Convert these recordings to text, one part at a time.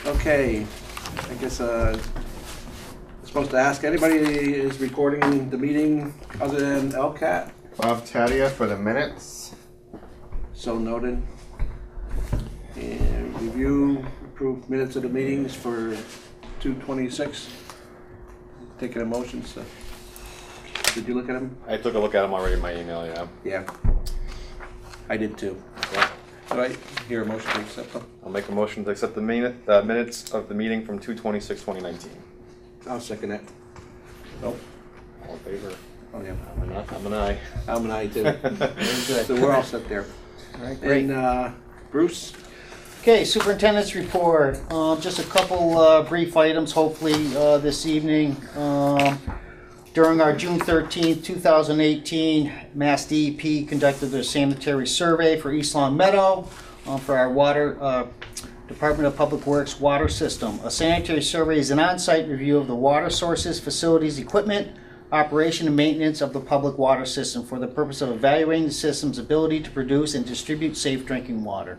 Okay, I guess supposed to ask anybody is recording the meeting other than LCAT. Bob Tadia for the minutes. So noted. And review approved minutes of the meetings for 2/26. Taking a motion. So, did you look at them? I took a look at them already in my email, yeah. Yeah, I did too. Yeah. All right, hear a motion to accept them. I'll make a motion to accept the minutes of the meeting from 2/26/2019. I'll second that. Oh, All in favor? oh yeah. I'm an aye. I'm an aye too. Very good. So we're all set there. All right, great. And Bruce. Okay, superintendent's report. Just a couple brief items, hopefully, this evening. During our June 13th, 2018, Mass DEP conducted their sanitary survey for East Long Meadow for our water Department of Public Works water system. A sanitary survey is an on-site review of the water sources, facilities, equipment, operation, and maintenance of the public water system for the purpose of evaluating the system's ability to produce and distribute safe drinking water.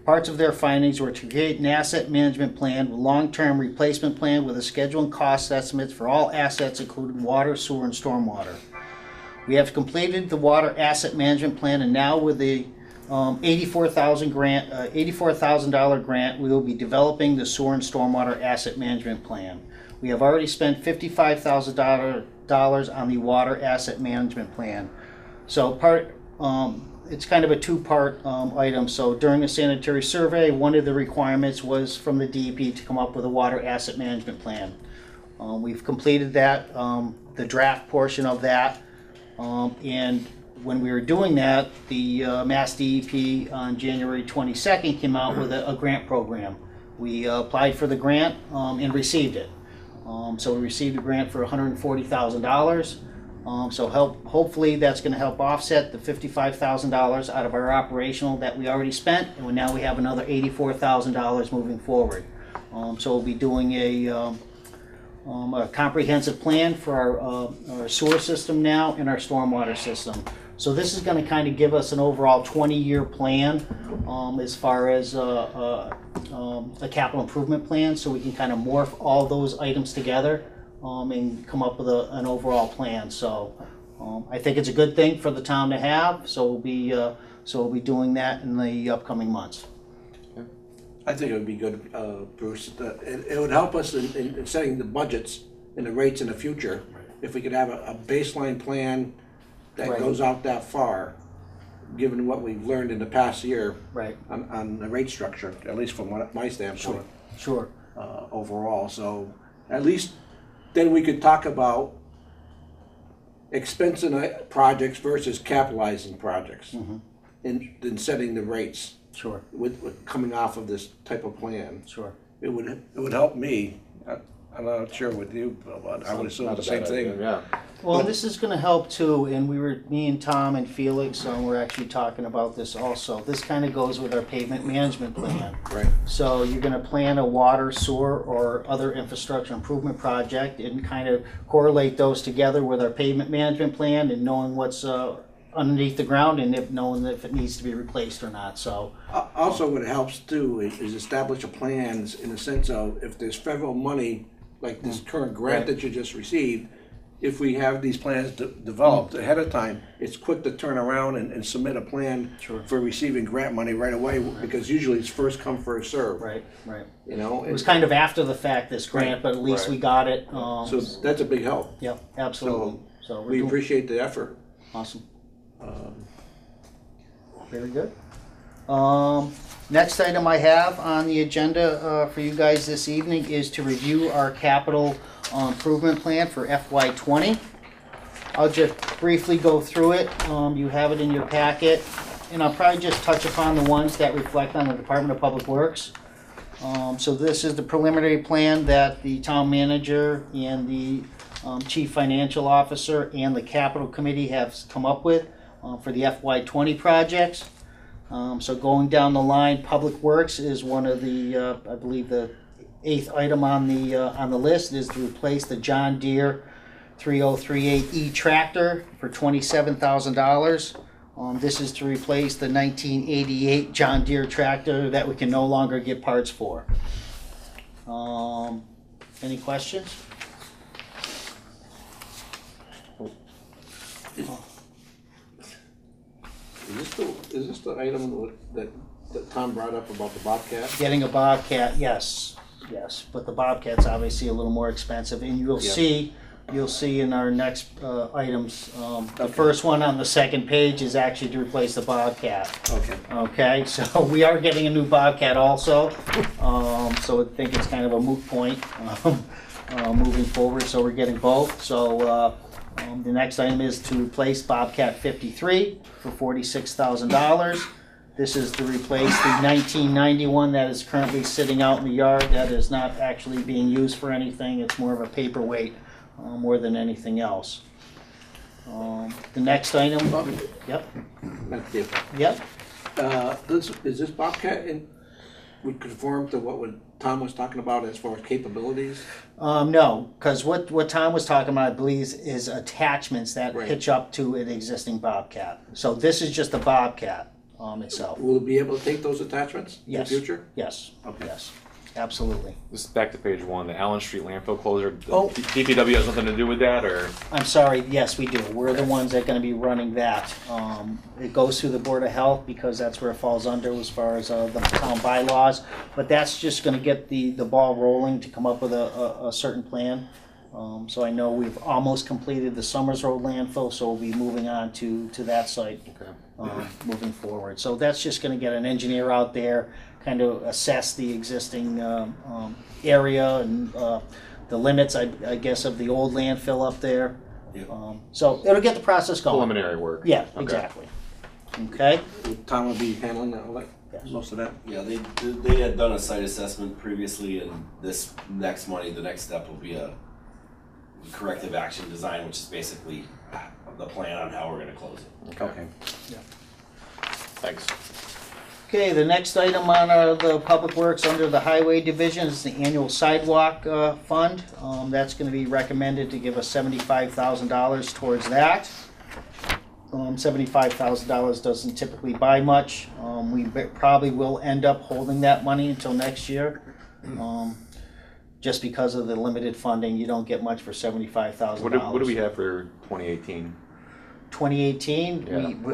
Parts of their findings were to create an asset management plan with long-term replacement plan with a schedule and cost estimates for all assets including water, sewer, and stormwater. We have completed the water asset management plan, and now with the $84,000 grant, we will be developing the sewer and stormwater asset management plan. We have already spent $55,000 on the water asset management plan. So it's kind of a two-part item. So during the sanitary survey, one of the requirements was from the DEP to come up with a water asset management plan. We've completed that, the draft portion of that, and when we were doing that, the Mass DEP on January 22nd came out with a grant program. We applied for the grant and received it. So we received a grant for $140,000. So hopefully that's going to help offset the $55,000 out of our operational that we already spent, and now we have another $84,000 moving forward. So we'll be doing a comprehensive plan for our sewer system now and our stormwater system. So this is going to kind of give us an overall 20-year plan as far as a capital improvement plan, so we can kind of morph all those items together and come up with an overall plan. So I think it's a good thing for the town to have. So we'll be doing that in the upcoming months. I think it would be good, Bruce. It would help us in setting the budgets and the rates in the future if we could have a baseline plan that Right. goes out that far, given what we've learned in the past year Right. on the rate structure, at least from my standpoint. Sure. Overall. So at least then we could talk about expensing projects versus capitalizing projects in setting the rates Sure. with coming off of this type of plan. Sure. It would help me. I'm not sure with you, but I would assume Not the a same bad thing. idea, yeah. Well, this is going to help too, and me and Tom and Felix, we're actually talking about this also. This kind of goes with our pavement management plan. Right. So you're going to plan a water, sewer, or other infrastructure improvement project and kind of correlate those together with our pavement management plan and knowing what's underneath the ground and knowing if it needs to be replaced or not. So Also, what helps too is establish a plans in the sense of if there's federal money, like this current grant that you just received, if we have these plans developed ahead of time, it's quick to turn around and submit a plan for receiving grant money right away, because usually it's first come, first serve. right. You know, It was kind of after the fact, this grant, but at least Right. we got it. so that's a big help. Yep, absolutely. So we're We doing appreciate the effort. awesome. Very good. Next item I have on the agenda for you guys this evening is to review our capital improvement plan for FY20. I'll just briefly go through it. You have it in your packet, and I'll probably just touch upon the ones that reflect on the Department of Public Works. So this is the preliminary plan that the town manager and the chief financial officer and the capital committee have come up with for the FY20 projects. So going down the line, Public Works is one of the, I believe the 8th item on the list is to replace the John Deere 3038E tractor for $27,000. This is to replace the 1988 John Deere tractor that we can no longer get parts for. Any questions? Is this the item that Tom brought up about the Bobcat? Getting a Bobcat, yes, but the Bobcat's obviously a little more expensive, and you'll see in our next items, the first one on the second page is actually to replace the Bobcat. Okay. Okay, so we are getting a new Bobcat also, so I think it's kind of a moot point moving forward, so we're getting both. So the next item is to replace Bobcat 53 for $46,000. This is to replace the 1991 that is currently sitting out in the yard that is not actually being used for anything. It's more of a paperweight more than anything else. The next item, yep, That's different. yep. Is this Bobcat would conform to what Tom was talking about as far as capabilities? No, because what Tom was talking about, I believe, is attachments that Right. hitch up to an existing Bobcat. So this is just the Bobcat itself. Will it be able to take those attachments in the Yes. future? Yes, Okay. yes, absolutely. This is back to page 1, the Allen Street landfill closure. Oh. DPW has nothing to do with that, or? I'm sorry, yes, we do. We're the ones that are gonna be running that. It goes through the Board of Health because that's where it falls under as far as the town bylaws. But that's just gonna get the ball rolling to come up with a certain plan. So I know we've almost completed the Summers Road landfill, so we'll be moving on to that site. Okay. Moving forward. So that's just gonna get an engineer out there, kind of assess the existing area and the limits, I guess, of the old landfill up there. So it'll get the process going. Preliminary work. Yeah, Okay. exactly. Okay? Tom will be handling all that, Yes. most of that? Yeah, they had done a site assessment previously, and this next money, the next step will be a corrective action design, which is basically the plan on how we're gonna close it. Okay. Thanks. Okay, the next item on the Public Works under the Highway Division is the annual sidewalk fund. That's gonna be recommended to give us $75,000 towards that. $75,000 doesn't typically buy much. We probably will end up holding that money until next year. Just because of the limited funding, you don't get much for $75,000. What do we have for 2018? 2018,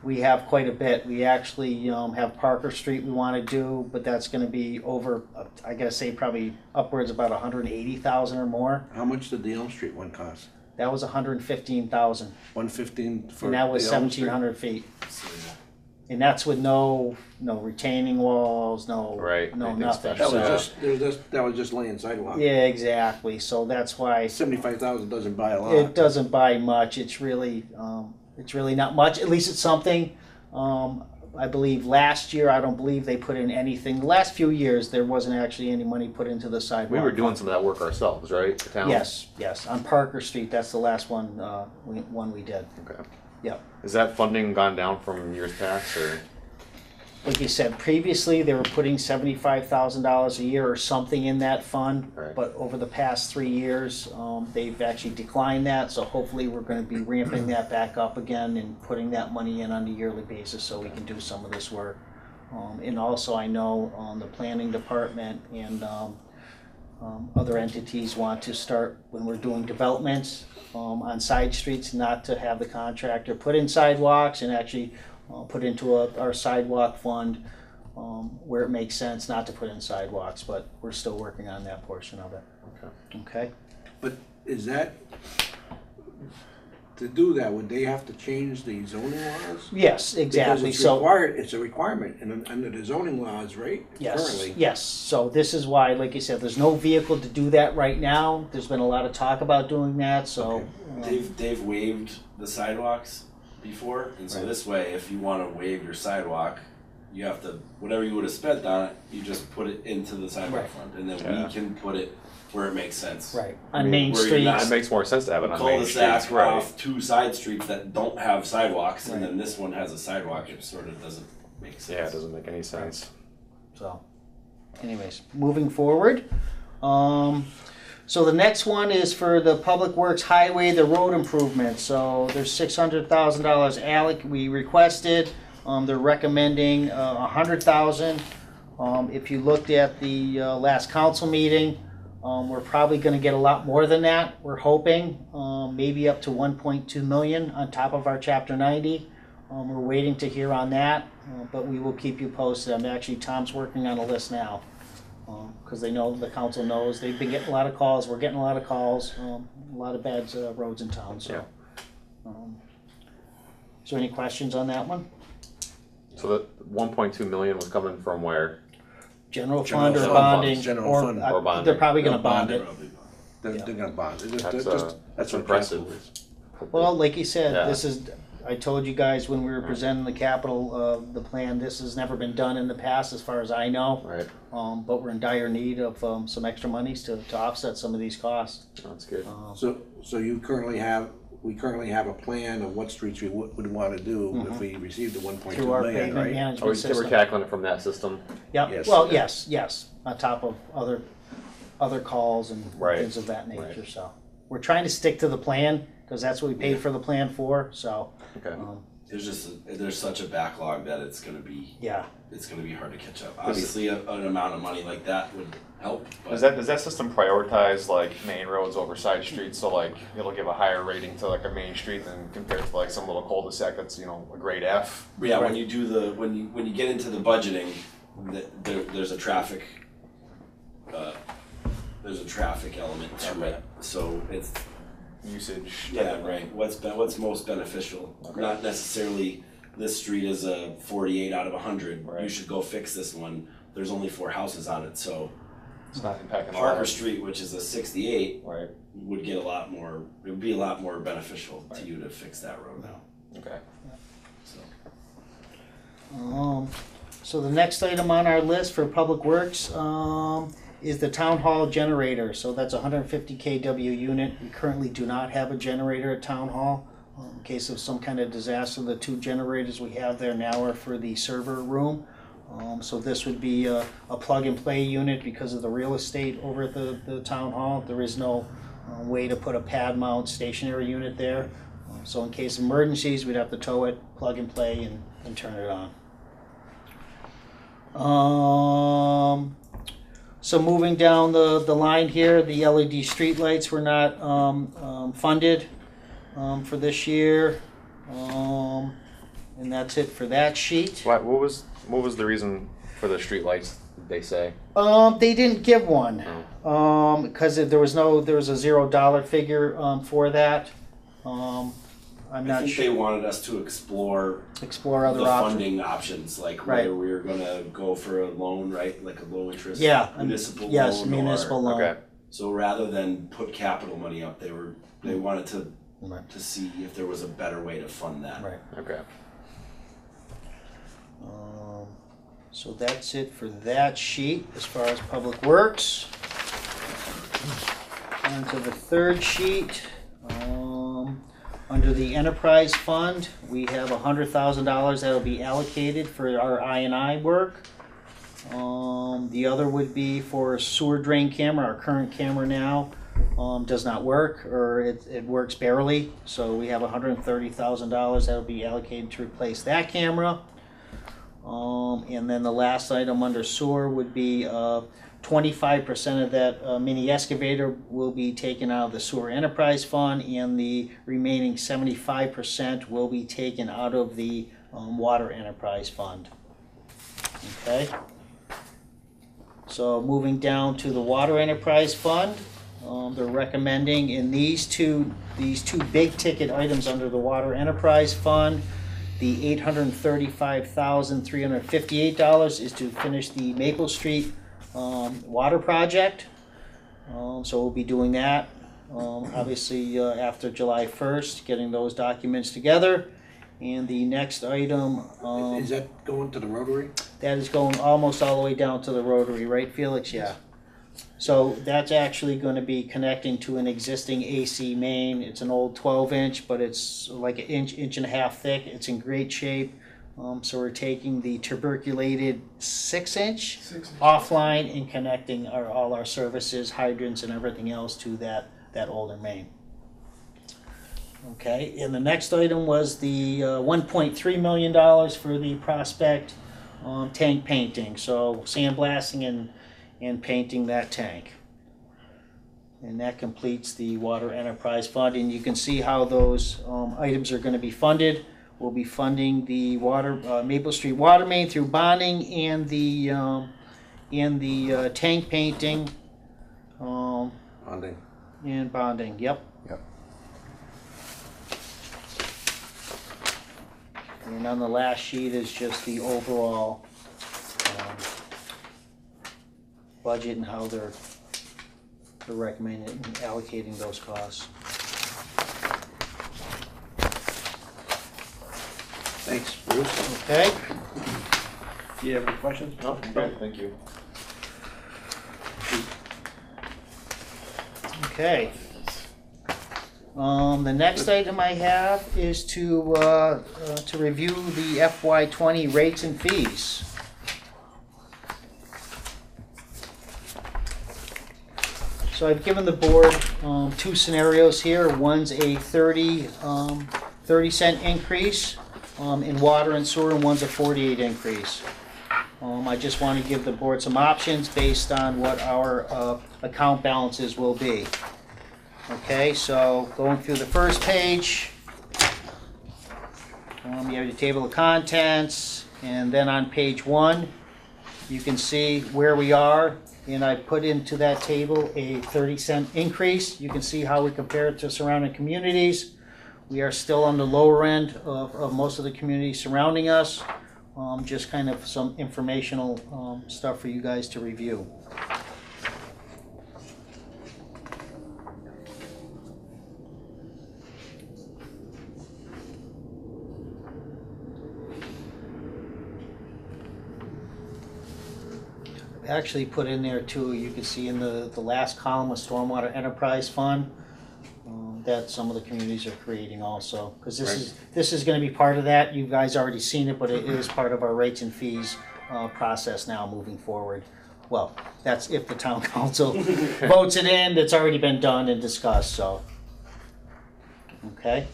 we have quite a bit. We actually have Parker Street we want to do, but that's going to be over, I gotta say, probably upwards about 180,000 or more. How much did the Elm Street one cost? That was 115,000, 115 for and that was the Elm Street? 1,700 feet. So, And that's with no retaining walls, no anything nothing. special. That was just laying sidewalk. Yeah, exactly. So that's why 75,000 doesn't buy a lot. it doesn't buy much. It's really not much. At least it's something. I believe last year, I don't believe they put in anything. The last few years, there wasn't actually any money put into the sidewalk. We were doing some of that work ourselves, right? The town? Yes. On Parker Street, that's the last one we did. Okay. Yep. Is that funding gone down from years past, or? Like you said, previously they were putting $75,000 a year or something in that fund, Right. but over the past 3 years, they've actually declined that. So hopefully we're going to be ramping that back up again and putting that money in on a yearly basis so we can do some of this work. And also, I know the planning department and other entities want to start, when we're doing developments on side streets, not to have the contractor put in sidewalks and actually put into our sidewalk fund where it makes sense not to put in sidewalks, but we're still working on that portion of it. Okay? But is that, to do that, would they have to change the zoning laws? Yes, exactly. Because it's So required, it's a requirement under the zoning laws, right? yes, Currently. yes. So this is why, like you said, there's no vehicle to do that right now. There's been a lot of talk about doing that. So They've waived the sidewalks before, and so Right. this way, if you wanna waive your sidewalk, you have to, whatever you would've spent on it, you just put it into the sidewalk Right. fund, and then Yeah. we can put it where it makes sense. right on Main where you're Street. not- It makes more sense to have it on Main Cul-de-sac Streets, right? off two side streets that don't have sidewalks, and Right. then this one has a sidewalk, it sort of doesn't make sense. Yeah, it doesn't make any sense. So, anyways, moving forward. So the next one is for the Public Works Highway, the road improvements. So there's $600,000 we requested. They're recommending $100,000. If you looked at the last council meeting, we're probably gonna get a lot more than that, we're hoping, maybe up to 1.2 million on top of our chapter 90. We're waiting to hear on that, but we will keep you posted. Actually, Tom's working on a list now, because they know, the council knows, they've been getting a lot of calls, we're getting a lot of calls, a lot of bad roads in town, so. Is there any questions on that one? So the 1.2 million was coming from where? General fund or fund, bonding, general or, fund. Or bonding. they're probably gonna They'll bond bond it. They're gonna bond. It's just- That's that's what impressive. council is. Well, like you said, Yeah. this is, I told you guys when we were presenting the capital, the plan, this has never been done in the past, as far as I know. Right, But we're in dire need of, some extra monies to offset some of these costs. that's good. So we currently have a plan of what streets we would wanna do if we received the 1.2 Through our million, pavement right? Are management we, we're system. tackling it from that system? Yep, Yes. well, yes, on top of other calls and Right, things of that nature, right. so. We're trying to stick to the plan, cause that's what we paid for the plan for, so, Okay. There's such a backlog that it's gonna be yeah. hard to catch up. Obviously, an amount of money like that would help, Does but that system prioritize like main roads over side streets? So like it'll give a higher rating to like a main street than compared to like some little cul-de-sac that's, you know, a grade F? yeah, when you do when you get into the budgeting, there's a traffic element to it. So it's Usage. yeah, right. What's most beneficial? Okay. Not necessarily this street is a 48 out of 100. You Right. should go fix this one. There's only 4 houses on it, so It's not impacting a lot Parker of- Street, which is a 68, Right, would get a lot more. It would be a lot more beneficial to you to fix that road now. okay. So So the next item on our list for Public Works, is the town hall generator. So that's a 150 kW unit. We currently do not have a generator at town hall. In case of some kind of disaster, the 2 generators we have there now are for the server room. So this would be a plug and play unit because of the real estate over at the town hall. There is no way to put a pad mount stationary unit there. So in case of emergencies, we'd have to tow it, plug and play, and turn it on. So moving down the line here, the LED streetlights were not funded for this year. And that's it for that sheet. What was the reason for the streetlights, did they say? They didn't give one, because there was a $0 figure for that. I'm I not think sure. they wanted us to explore Explore other the options. funding options, like Right. whether we were gonna go for a loan, right, like a low interest Yeah, municipal yes, loan, municipal loan. Okay, So rather than put capital money up, they wanted Right. to see if there was a better way to fund that. Right. okay. So that's it for that sheet as far as Public Works. On to the third sheet. Under the Enterprise Fund, we have $100,000 that'll be allocated for our I&I work. The other would be for a sewer drain camera. Our current camera now does not work, or it works barely. So we have $130,000 that'll be allocated to replace that camera. And then the last item under sewer would be 25% of that mini excavator will be taken out of the sewer enterprise fund, and the remaining 75% will be taken out of the water enterprise fund. Okay. So moving down to the water enterprise fund, they're recommending in these two big ticket items under the water enterprise fund, the $835,358 is to finish the Maple Street water project. So we'll be doing that, obviously after July 1st, getting those documents together. And the next item, Is that going to the Rotary? that is going almost all the way down to the Rotary, right, Felix? Yeah. So that's actually going to be connecting to an existing AC main. It's an old 12-inch, but it's like an inch and a half thick. It's in great shape. So we're taking the tuberculated 6-inch offline and connecting all our services, hydrants, and everything else to that older main. Okay, and the next item was the $1.3 million for the Prospect tank painting, so sandblasting and painting that tank. And that completes the Water Enterprise Fund, and you can see how those items are gonna be funded. We'll be funding the Maple Street water main through bonding and the tank painting, Bonding. and bonding, yep. Yep. And on the last sheet is just the overall budget and how they're recommending and allocating those costs. Thanks, Bruce. Okay? Do you have any questions? No, okay, thank you. Okay. The next item I have is to review the FY20 rates and fees. So I've given the board two scenarios here. One's a 30-cent increase in water and sewer, and one's a 48 increase. I just want to give the board some options based on what our account balances will be. Okay, so going through the first page, you have your table of contents, and then on page 1, you can see where we are, and I put into that table a 30-cent increase. You can see how we compare it to surrounding communities. We are still on the lower end of most of the communities surrounding us. Just kind of some informational stuff for you guys to review. I've actually put in there too, you can see in the last column, a Stormwater Enterprise Fund that some of the communities are creating also, because this is going to be part of that. You guys already seen it, but it is part of our rates and fees process now moving forward. Well, that's if the town council votes it in. It's already been done and discussed, so. Okay.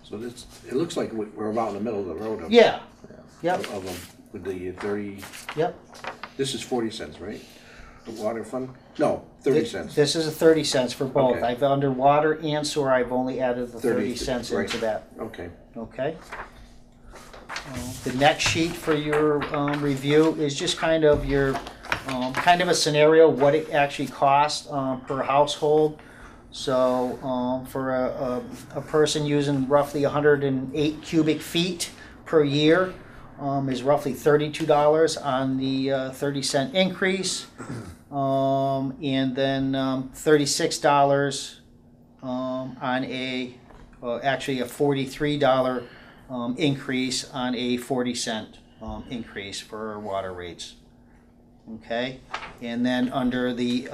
So this, it looks like we're about in the middle of the road of. Yeah. Yep. Of them, with the 30, Yep. this is 40 cents, right? The water fund? No, 30 cents. This is a 30 cents for both. Okay. I've under water and sewer, I've only added the 30 30, cents right. into that. Okay. Okay. The next sheet for your review is just kind of your, kind of a scenario, what it actually costs per household. So for a person using roughly 108 cubic feet per year is roughly $32 on the 30-cent increase. And then $36 on actually a $43 increase on a 40-cent increase for water rates. Okay, and then under the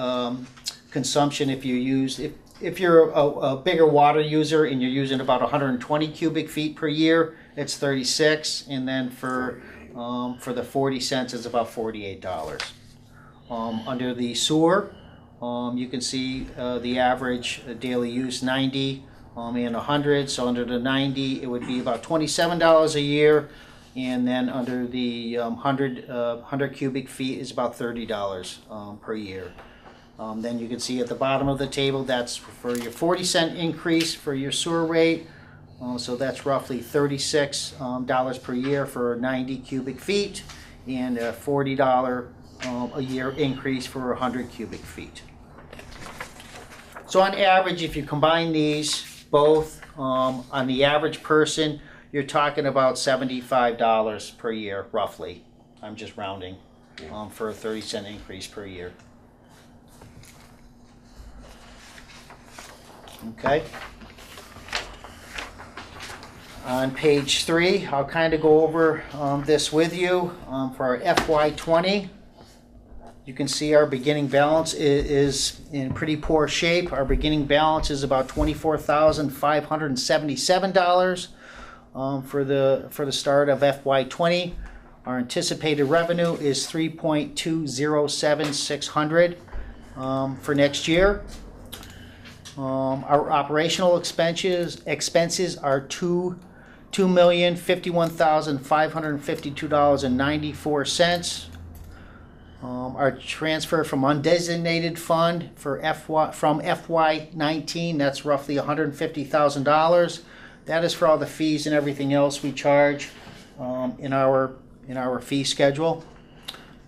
consumption, if you're a bigger water user and you're using about 120 cubic feet per year, it's 36, and then for the 40 cents, it's about $48. Under the sewer, you can see the average daily use 90 and 100. So under the 90, it would be about $27 a year, and then under the 100 cubic feet is about $30 per year. Then you can see at the bottom of the table, that's for your 40-cent increase for your sewer rate. So that's roughly $36 per year for 90 cubic feet, and a $40 a year increase for 100 cubic feet. So on average, if you combine these both, on the average person, you're talking about $75 per year, roughly. I'm just rounding, for a 30-cent increase per year. Okay. On page 3, I'll kind of go over this with you. For our FY20, you can see our beginning balance is in pretty poor shape. Our beginning balance is about $24,577 for the start of FY20. Our anticipated revenue is $3.207600 for next year. Our operational expenses are $2,051,552.94. Our transfer from undesignated fund for from FY19, that's roughly $150,000. That is for all the fees and everything else we charge in our fee schedule.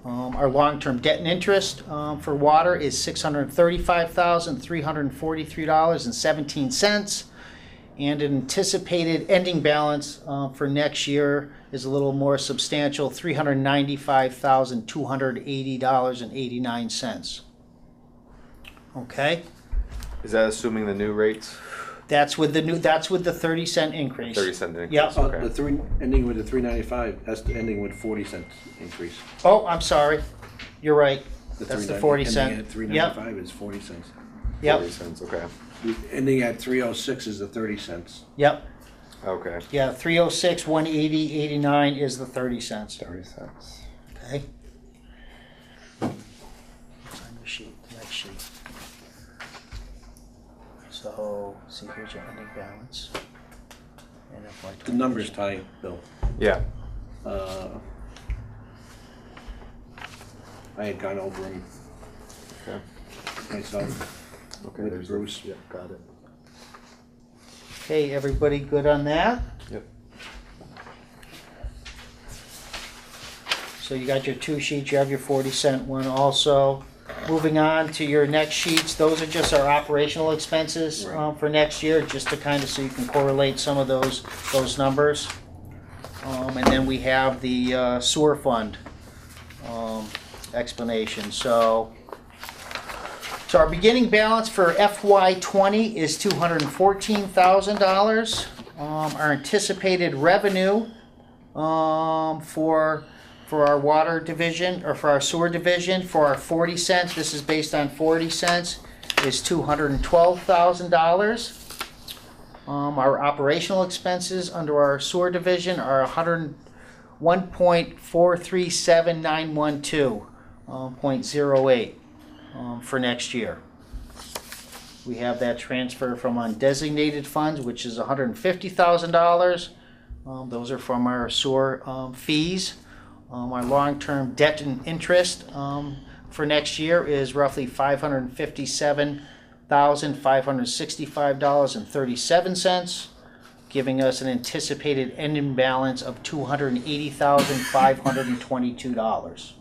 Our long-term debt and interest for water is $635,343.17, and an anticipated ending balance for next year is a little more substantial, $395,280.89. Okay, Is that assuming the new rates? that's with the 30-cent increase. 30-cent increase? Yep. Okay. The three, ending with the 395, that's the ending with 40 cents increase. Oh, I'm sorry. You're right. The That's the 390 40 cent. Ending at 395 is 40 cents. Yep. 40 cents, okay. Ending at 306 is the 30 cents. Yep. Okay. Yeah, 306, 180, 89 is the 30 cents. 30 cents. Okay. What's on your sheet? The next sheet. So, see, here's your ending balance. And FY20. The numbers tie, Bill. Yeah. I had gone over them Okay. myself with there's Bruce. Yep, got it. Okay, everybody good on that? Yep. So you got your two sheets, you have your 40-cent one also. Moving on to your next sheets, those are just our operational expenses Right. for next year, just to kind of so you can correlate some of those numbers. And then we have the sewer fund explanation. So our beginning balance for FY20 is $214,000. Our anticipated revenue for our water division, or for our sewer division, for our 40 cents, this is based on 40 cents, is $212,000. Our operational expenses under our sewer division are $101,437,912.08 for next year. We have that transfer from undesignated funds, which is $150,000. Those are from our sewer fees. Our long-term debt and interest for next year is roughly $557,565.37, giving us an anticipated ending balance of $280,522.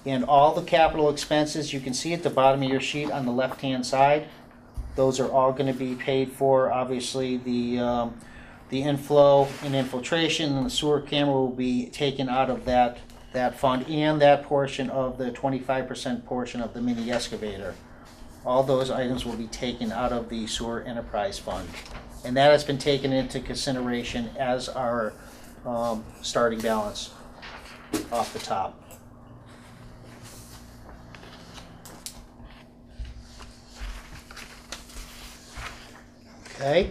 And all the capital expenses you can see at the bottom of your sheet on the left-hand side, those are all going to be paid for. Obviously, the inflow and infiltration and the sewer camera will be taken out of that fund, and that portion of the 25% portion of the mini excavator. All those items will be taken out of the sewer enterprise fund, and that has been taken into consideration as our starting balance off the top. Okay.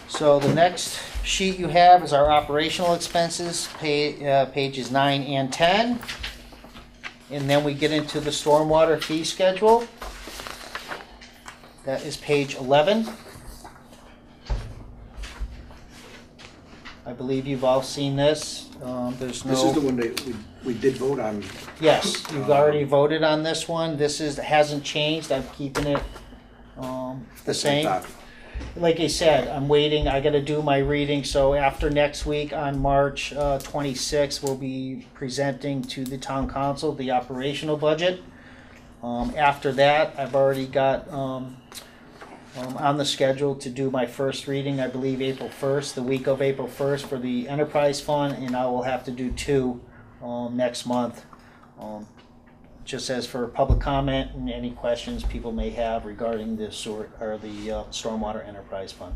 So the next sheet you have is our operational expenses, pages 9 and 10. And then we get into the stormwater fee schedule. That is page 11. I believe you've all seen this. There's no... This is the one that we did vote on. Yes, you've already voted on this one. This hasn't changed. I'm keeping it the same. Like I said, I'm waiting. I got to do my reading. So after next week on March 26th, we'll be presenting to the town council the operational budget. After that, I've already got on the schedule to do my first reading, I believe April 1st, the week of April 1st for the enterprise fund, and I will have to do 2 next month. Just as for public comment and any questions people may have regarding the sewer or the stormwater enterprise fund.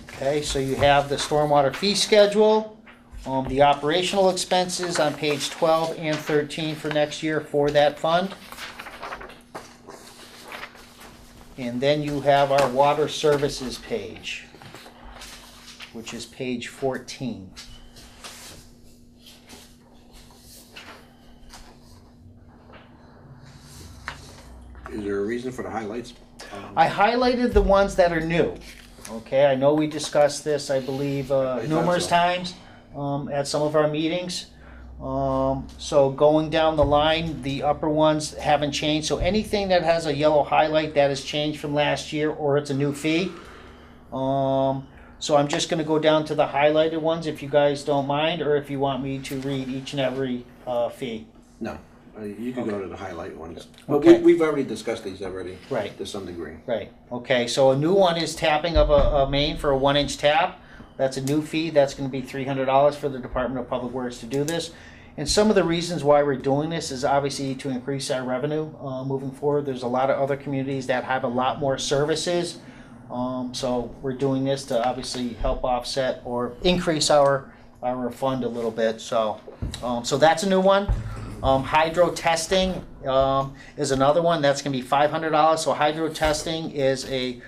Okay, so you have the stormwater fee schedule, the operational expenses on page 12 and 13 for next year for that fund. And then you have our water services page, which is page 14. is there a reason for the highlights? I highlighted the ones that are new. Okay, I know we discussed this, I believe, thought numerous so. times at some of our meetings. So going down the line, the upper ones haven't changed. So anything that has a yellow highlight that has changed from last year, or it's a new fee. So I'm just gonna go down to the highlighted ones if you guys don't mind, or if you want me to read each and every fee. No, you can go to the highlight ones. But Okay. we've already discussed these already. Right. To some degree. Right, okay, so a new one is tapping of a main for a 1-inch tap. That's a new fee, that's gonna be $300 for the Department of Public Works to do this. And some of the reasons why we're doing this is obviously to increase our revenue moving forward. There's a lot of other communities that have a lot more services. So we're doing this to obviously help offset or increase our fund a little bit, so that's a new one. Hydro testing is another one, that's gonna be $500. So hydro testing is a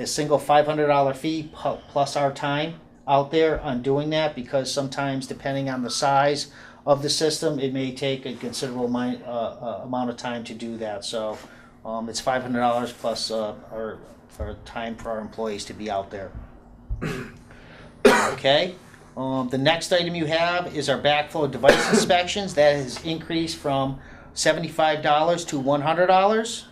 single $500 fee plus our time out there on doing that, because sometimes depending on the size of the system, it may take a considerable amount of time to do that. So it's $500 plus our time for our employees to be out there. Okay. The next item you have is our backflow device inspections. That has increased from $75 to $100.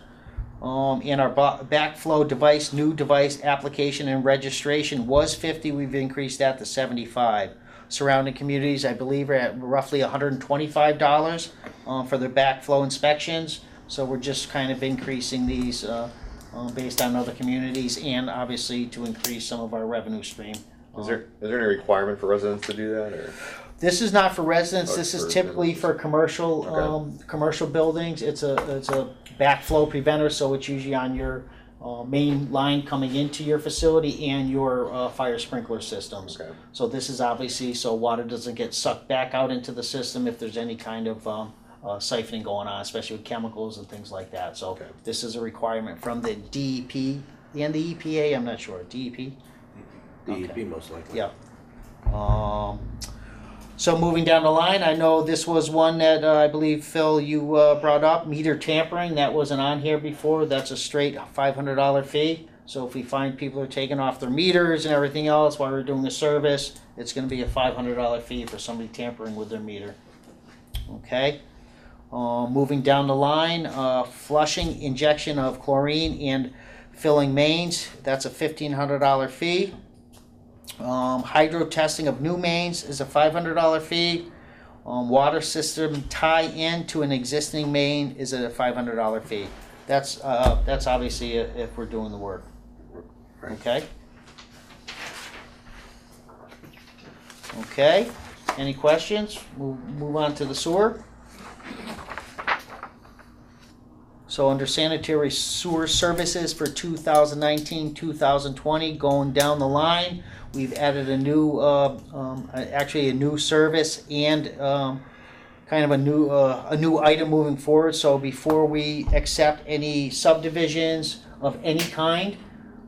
And our backflow device, new device application and registration was $50. We've increased that to $75. Surrounding communities, I believe, are at roughly $125 for their backflow inspections. So we're just kind of increasing these based on other communities, and obviously to increase some of our revenue stream. Is there any requirement for residents to do that, or? This is not for residents. Oh, This is for typically businesses. for commercial Okay. commercial buildings. It's a backflow preventer, so it's usually on your main line coming into your facility and your fire sprinkler systems. Okay. So this is obviously so water doesn't get sucked back out into the system if there's any kind of siphoning going on, especially with chemicals and things like that. So Okay. this is a requirement from the DEP and the EPA. I'm not sure. DEP. DEP Okay. most likely. Yeah. So moving down the line, I know this was one that I believe, Phil, you brought up, meter tampering. That wasn't on here before. That's a straight $500 fee. So if we find people are taking off their meters and everything else while we're doing the service, it's going to be a $500 fee for somebody tampering with their meter. Okay. Moving down the line, flushing, injection of chlorine, and filling mains. That's a $1,500 fee. Hydro testing of new mains is a $500 fee. Water system tie-in to an existing main is a $500 fee. That's obviously if we're doing the work. Right. Okay. Okay. Any questions? We'll move on to the sewer. So under sanitary sewer services for 2019-2020, going down the line, we've added a new, actually a new service and kind of a new item moving forward. So before we accept any subdivisions of any kind,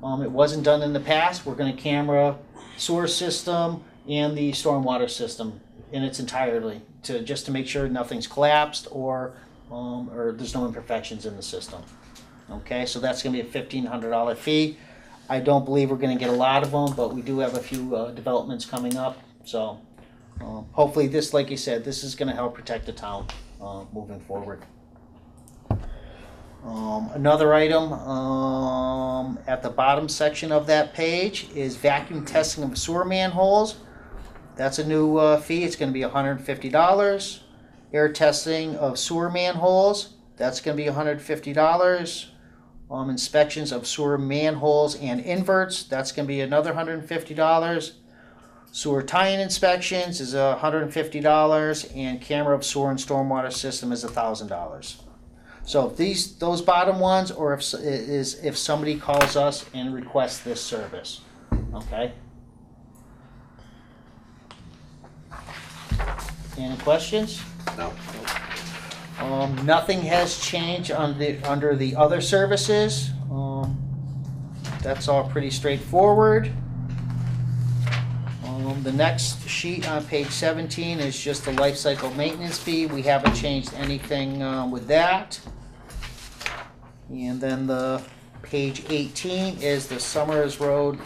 it wasn't done in the past. We're going to camera sewer system and the stormwater system in its entirety just to make sure nothing's collapsed or there's no imperfections in the system. Okay, so that's going to be a $1,500 fee. I don't believe we're going to get a lot of them, but we do have a few developments coming up. So hopefully this, like you said, this is going to help protect the town moving forward. Another item at the bottom section of that page is vacuum testing of sewer manholes. That's a new fee. It's going to be $150. Air testing of sewer manholes. That's going to be $150. Inspections of sewer manholes and inverts. That's going to be another $150. Sewer tie-in inspections is $150, and camera of sewer and stormwater system is $1,000. So if those bottom ones, or if somebody calls us and requests this service, okay. Any questions? No. Nothing has changed under the other services. That's all pretty straightforward. The next sheet on page 17 is just the life cycle maintenance fee. We haven't changed anything with that. And then the page 18 is the Summers Road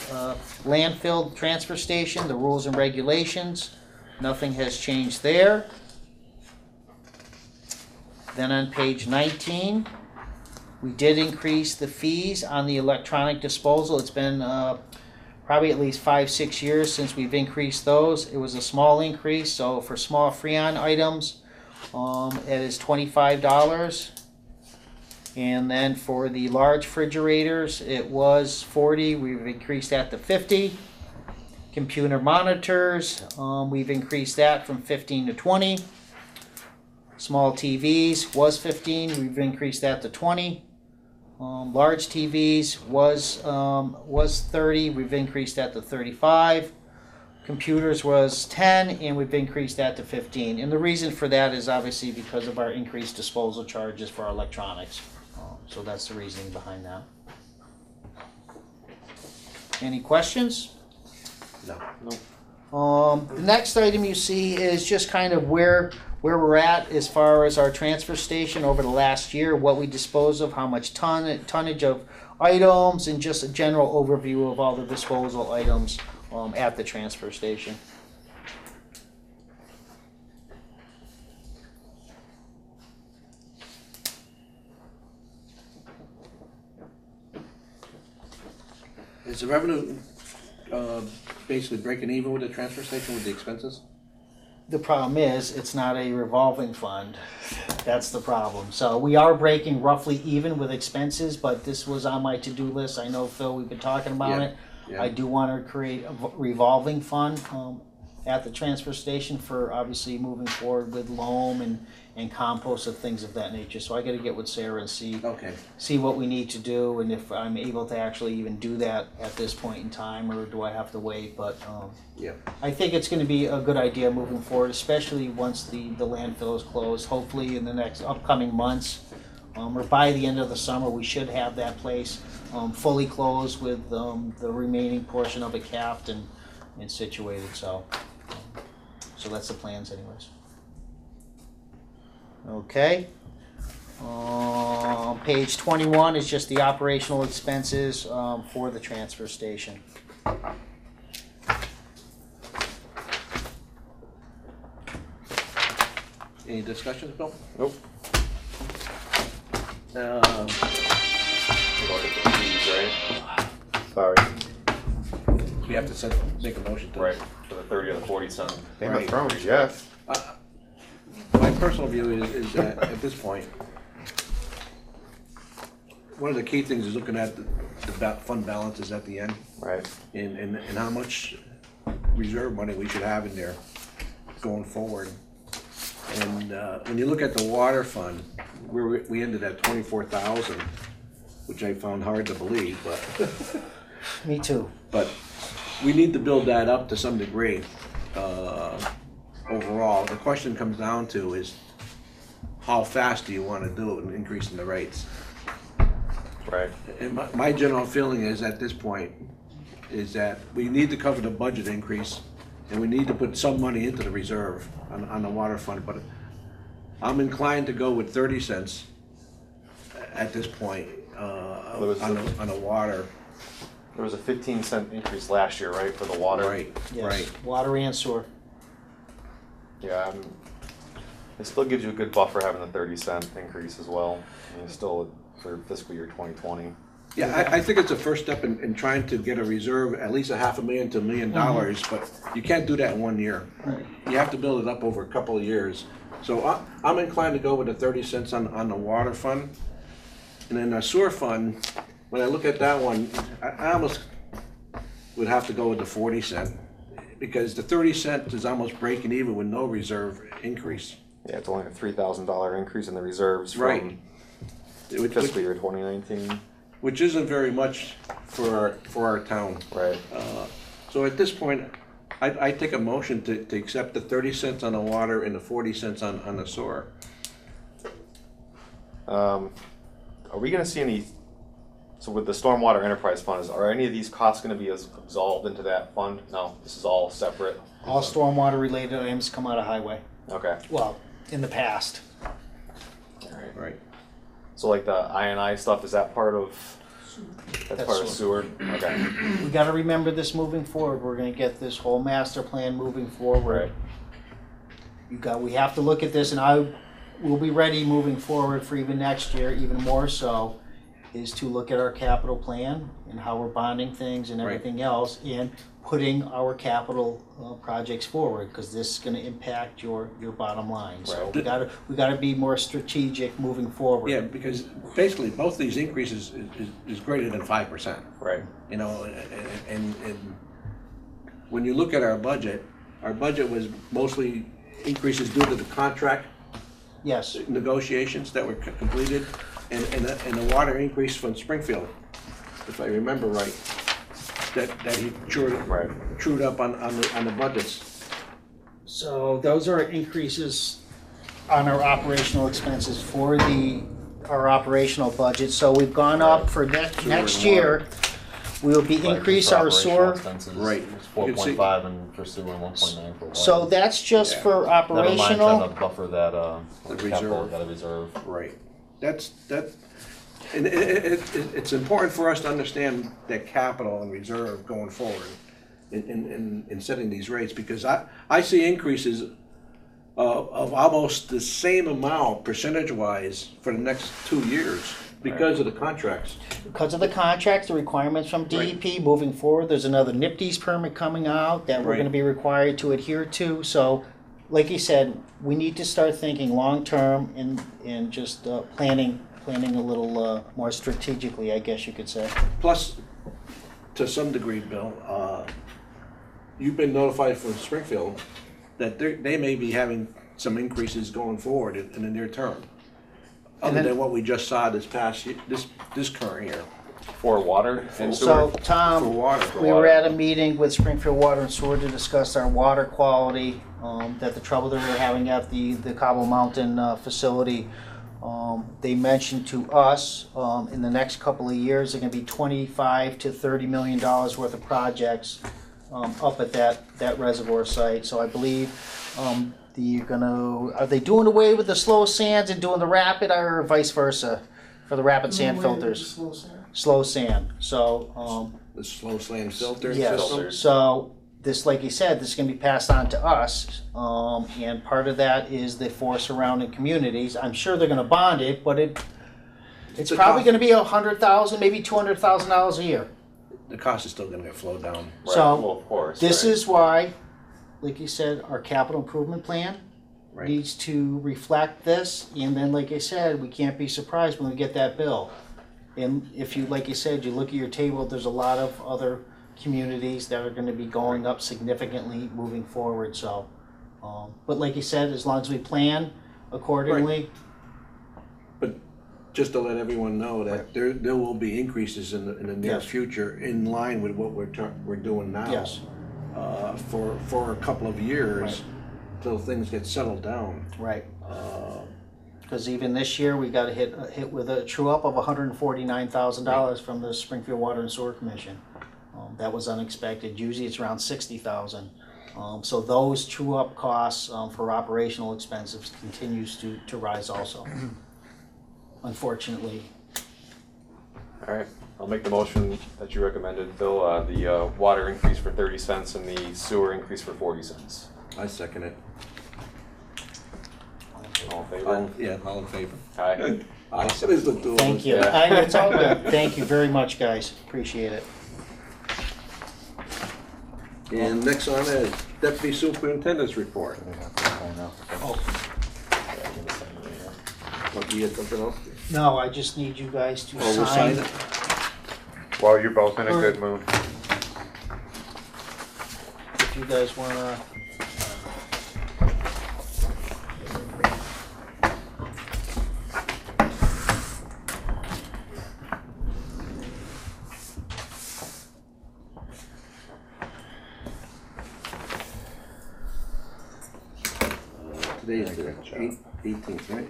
landfill transfer station, the rules and regulations. Nothing has changed there. Then on page 19, we did increase the fees on the electronic disposal. It's been probably at least 5-6 years since we've increased those. It was a small increase, so for small Freon items, it is $25. And then for the large refrigerators, it was $40. We've increased that to $50. Computer monitors, we've increased that from $15 to $20. Small TVs was $15. We've increased that to $20. Large TVs was $30. We've increased that to $35. Computers was $10, and we've increased that to $15. And the reason for that is obviously because of our increased disposal charges for our electronics. So that's the reasoning behind that. Any questions? No. The next item you see is just kind of where we're at as far as our transfer station over the last year, what we dispose of, how much tonnage of items, and just a general overview of all the disposal items at the transfer station. Is the revenue basically breaking even with the transfer station with the expenses? The problem is, it's not a revolving fund. That's the problem. So we are breaking roughly even with expenses, but this was on my to-do list. I know, Phil, we've been talking about Yeah, it. yeah. I do want to create a revolving fund at the transfer station for obviously moving forward with loam and compost and things of that nature. So I got to get with Sarah and Okay. see what we need to do, and if I'm able to actually even do that at this point in time, or do I have to wait? But Yeah. I think it's going to be a good idea moving forward, especially once the landfill is closed. Hopefully in the next upcoming months, or by the end of the summer, we should have that place fully closed with the remaining portion of it capped and situated. So that's the plans anyways. Okay. Page 21 is just the operational expenses for the transfer station. Any discussions, Bill? Nope. Um, We're going to the fees, right? Sorry. We have to make a motion to. Right, for the 30 or the 40 cent. Game of Thrones, yes. My personal view is that at this point, one of the key things is looking at the fund balances at the end Right. and how much reserve money we should have in there going forward. And when you look at the water fund, we ended at 24,000, which I found hard to believe, but Me too. but we need to build that up to some degree. Overall, the question comes down to is how fast do you want to do it in increasing the rates? Right. And my general feeling is at this point is that we need to cover the budget increase and we need to put some money into the reserve on the water fund, but I'm inclined to go with 30 cents at this point on the water. There was a 15-cent increase last year, right, for the water? Right, Yes. right. Water and sewer. Yeah, it still gives you a good buffer having the 30-cent increase as well. I mean, still for fiscal year 2020. Yeah, I think it's a first step in trying to get a reserve, at least $500,000 to $1 million, but you can't do that in 1 year. Right. You have to build it up over a couple of years. So I'm inclined to go with the 30 cents on the water fund. And then the sewer fund, when I look at that one, I almost would have to go with the 40 cent. Because the 30 cents is almost breaking even with no reserve increase. Yeah, it's only a $3,000 increase in the reserves from Right. fiscal year 2019. Which isn't very much for our town. Right. So at this point, I take a motion to accept the 30 cents on the water and the 40 cents on the sewer. Are we going to see any? So with the stormwater enterprise fund, are any of these costs going to be absolved into that fund? No, this is all separate. All stormwater related items come out of highway. Okay. Well, in the past. All right. Right. So like the I stuff, is that part of, that's part of sewer? Okay, We gotta remember this moving forward, we're gonna get this whole master plan moving forward. right. We have to look at this, and I will be ready moving forward for even next year, even more so, is to look at our capital plan and how we're bonding things and Right. everything else, and putting our capital projects forward, because this is gonna impact your bottom line. So Right. we gotta be more strategic moving forward. Yeah, because basically, both these increases is greater than 5%. Right, You know, and when you look at our budget was mostly increases due to the contract Yes, negotiations that were completed, and the water increase from Springfield, if I remember right, that he right. trued up on the budgets. so those are increases on our operational expenses for our operational budget. So we've gone up for next and year, we will be increase our sewer. Right. It's 4.5 and for sewer and 1.9 for water. So that's just Yeah. for Never mind trying operational. to buffer that, The capital, reserve. got a reserve. Right. And it's important for us to understand that capital and reserve going forward in setting these rates, because I see increases of almost the same amount percentage-wise for the next 2 years because of the contracts. Because of the contracts, the requirements from DEP moving forward, there's another NIPDES permit coming out that we're Right. gonna be required to adhere to. So, like you said, we need to start thinking long-term and just planning a little more strategically, I guess you could say. Plus, to some degree, Bill, you've been notified from Springfield that they may be having some increases going forward in the near term, And other then- than what we just saw this past year, this current year. For water and sewer? So, For Tom, water. we were at a meeting with Springfield Water and Sewer to discuss our water quality, that the trouble that we were having at the Cobble Mountain facility. They mentioned to us, in the next couple of years, there are gonna be $25 to $30 million worth of projects up at that reservoir site. So I believe are they doing away with the slow sands and doing the rapid, or vice versa for the rapid sand filters? Slow sand. So, The slow sand filter yes, system. so this, like you said, this is gonna be passed on to us, and part of that is the four surrounding communities. I'm sure they're gonna bond it, but it's a probably cost. gonna be $100,000, maybe $200,000 a year. The cost is still gonna get flowed down. Right, So, well, of course. This right. is why, like you said, our capital improvement plan Right. needs to reflect this, and then, like I said, we can't be surprised when we get that bill. And if you, like you said, you look at your table, there's a lot of other communities that are gonna be going up significantly moving forward, so. But like you said, as long as we plan accordingly, Just to let everyone know that there will be increases in the near Yes. future in line with what we're doing now. yes, For a couple of years, till things get settled down. right. Because even this year, we got hit with a true up of $149,000 from the Springfield Water and Sewer Commission. That was unexpected. Usually it's around 60,000. So those true up costs for operational expenses continues to rise also. Unfortunately. All right, I'll make the motion that you recommended, Bill, the water increase for 30 cents and the sewer increase for 40 cents. I second it. All in favor? All in favor. Aye. I said it's the two of us. Thank you. Yeah. It's all good. Thank you very much, guys. Appreciate it. And next on is Deputy Superintendent's report. Oh, you had something else? No, I just need you guys to Oh, we'll sign sign. it? Well, you're both in a good mood. If you guys wanna. Today is the 18th, right?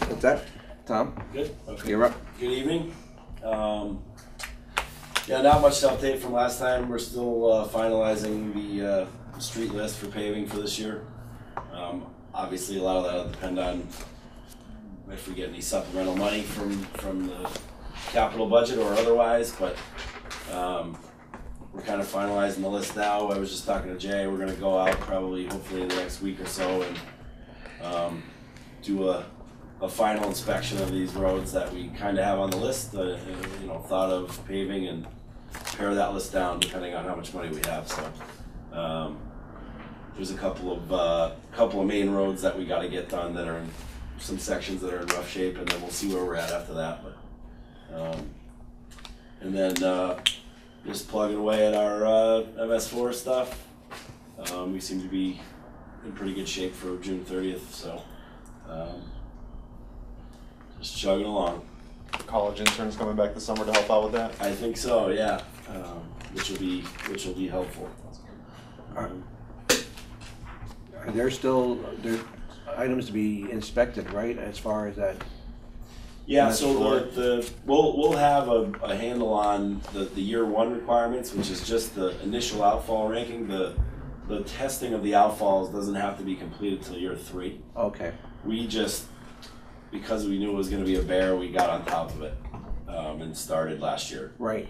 What's that? Tom, Good, okay. you're up. Good evening. Yeah, not much to update from last time. We're still finalizing the street list for paving for this year. Obviously, a lot of that will depend on if we get any supplemental money from the capital budget or otherwise, but we're kind of finalizing the list now. I was just talking to Jay. We're gonna go out probably, hopefully in the next week or so and do a final inspection of these roads that we kind of have on the list, thought of paving and pare that list down depending on how much money we have, so. There's a couple of main roads that we gotta get done that are in some sections that are in rough shape, and then we'll see where we're at after that, but. And then, just plugging away at our, MS4 stuff. We seem to be in pretty good shape for June 30th, so, just chugging along. College interns coming back this summer to help out with that. I think so, yeah, which will be helpful. Are there still, items to be inspected, right, as far as that? Yeah, That's so we'll have a handle on the year one requirements, which is just the initial outfall ranking. The testing of the outfalls doesn't have to be completed till year 3. Okay, We just, because we knew it was gonna be a bear, we got on top of it, and started last year. right.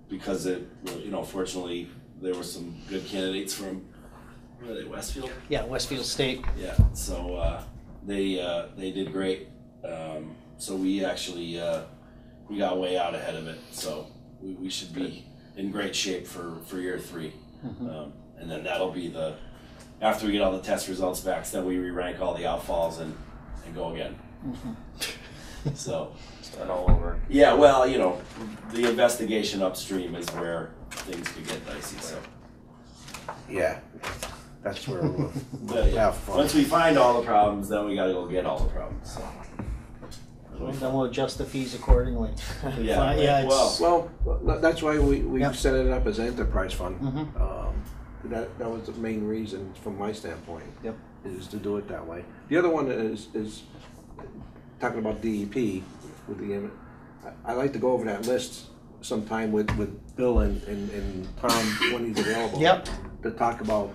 Because fortunately, there were some good candidates from, where are they, Westfield? Yeah, Westfield State. Yeah, so they did great. So we actually we got way out ahead of it. So we should be in great shape for year 3. And then that'll be after we get all the test results back, then we re-rank all the outfalls and go again. So Start all over. yeah, well, the investigation upstream is where things could get dicey. So. Yeah, that's where we'll But, yeah, have fun. once we find all the problems, then we gotta go get all the problems, so. Then we'll adjust the fees accordingly. Yeah, Fine, yeah, it's- Well, that's why we Yep. set it up as an enterprise fund. Mhm. That was the main reason from my standpoint. Yep. Is to do it that way. The other one is talking about DEP with the, I like to go over that list sometime with Bill and Tom when he's available. Yep. To talk about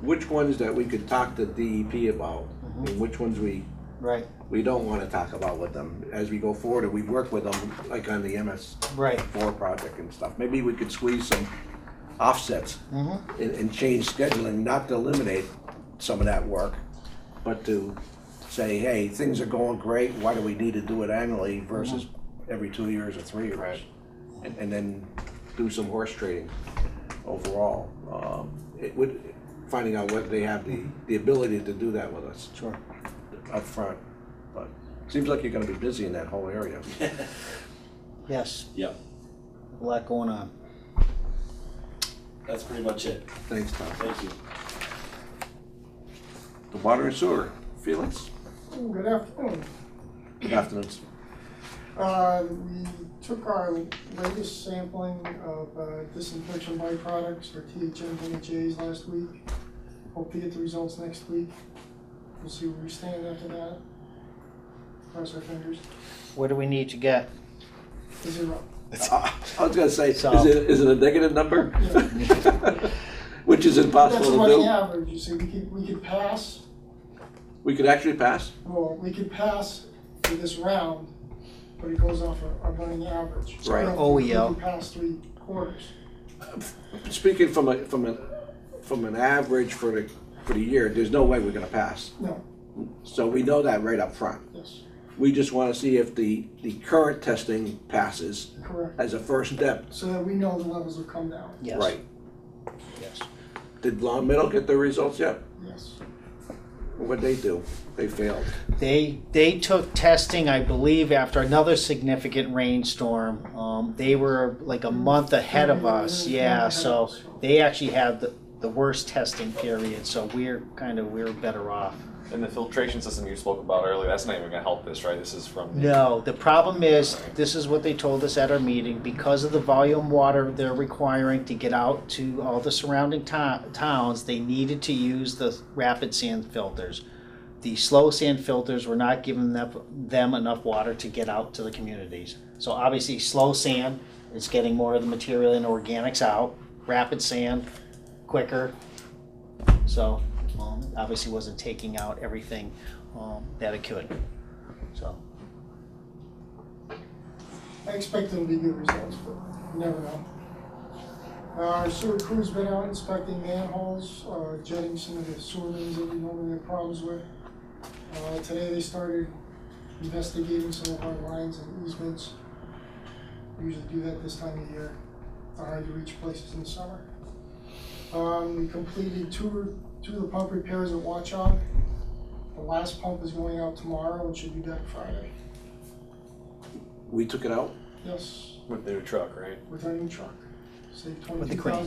which ones that we could talk to DEP about and which ones we Right, don't want to talk about with them as we go forward, and we work with them like on the MS4 right. project and stuff. Maybe we could squeeze some offsets Mm-hmm. and change scheduling, not to eliminate some of that work, but to say, hey, things are going great, why do we need to do it annually versus every 2 years or 3 years? Right. And then do some horse trading overall. It would, finding out whether they have the ability to do that with us. Sure. Up front, but seems like you're gonna be busy in that whole area. Yes, Yep, a lot going on. that's pretty much it. Thanks, Tom. Thank you. The water and sewer, Felix? Good afternoon. Good afternoon. We took our latest sampling of disinfection byproducts for THMs and HAs last week. Hope to get the results next week. We'll see where we stand after that. Cross our fingers. What do we need to get? 0. I was gonna say, So- is it a negative number? Yeah. Which is That's impossible the to running do. average. You see, we could pass. We could actually pass? Well, we could pass for this round, but it goes off a running average. So Right. we don't- OEL. We can pass 3 quarters. Speaking from an average for the year, there's no way we're gonna pass. No. So we know that right up front. Yes. We just wanna see if the current testing passes Correct. as a first step. So that we know the levels will come down. Yes. Right. Yes. Did Long Meadow get their results yet? Yes. What'd they do? They failed. They took testing, I believe, after another significant rainstorm. They were like a month ahead of us, yeah, so they actually had the worst testing period, so we're better off. And the filtration system you spoke about earlier, that's not even gonna help this, right? This is from the. No, the problem is, this is what they told us at our meeting, because of the volume water they're requiring to get out to all the surrounding towns, they needed to use the rapid sand filters. The slow sand filters were not giving them enough water to get out to the communities. So obviously, slow sand is getting more of the material and organics out, rapid sand, quicker. So, obviously wasn't taking out everything that it could, so. I expect them to be good results, but you never know. Our sewer crew's been out inspecting manholes, jetting some of the sewer mains that we normally have problems with. Today they started investigating some of our lines and easements. We usually do that this time of year. It's hard to reach places in the summer. We completed two of the pump repairs at Watchog. The last pump is going out tomorrow and should be back Friday. We took it out? Yes, With their truck, right? with our new truck. Saved With the crane.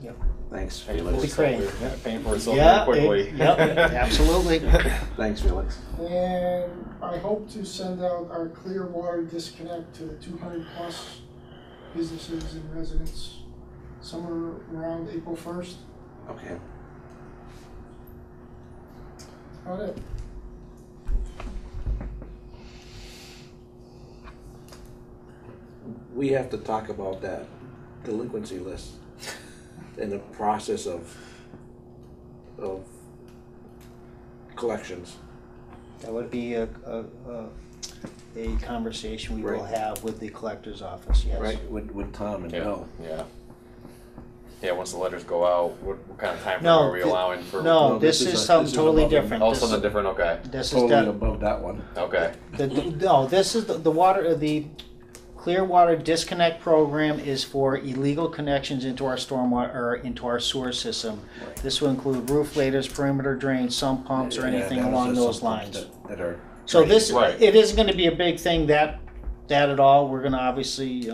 $22,000. Thanks, Paying for Felix. The crane. itself, yeah, paying for itself Yeah, very quickly. yep, absolutely. Thanks, Felix. And I hope to send out our clear water disconnect to 200 plus businesses and residents somewhere around April 1st. Okay. That's about it. We have to talk about that delinquency list and the process of collections. That would be a conversation we will Right. have with the collector's office, yes. Right, with Tom and Yeah, Bill. yeah. Yeah, once the letters go out, what kind of time frame No, are we allowing for? No, No, this this is is something this is totally above and different. Oh, This- something different, okay, This is Totally done, above that one. okay. no, this is the water, the clear water disconnect program is for illegal connections into our stormwater, or into our sewer system. Right. This will include roof laders, perimeter drains, sump pumps, or Yeah, anything that along is those some lines. pumps that are. So this, Right. it isn't gonna be a big thing that at all. We're gonna obviously,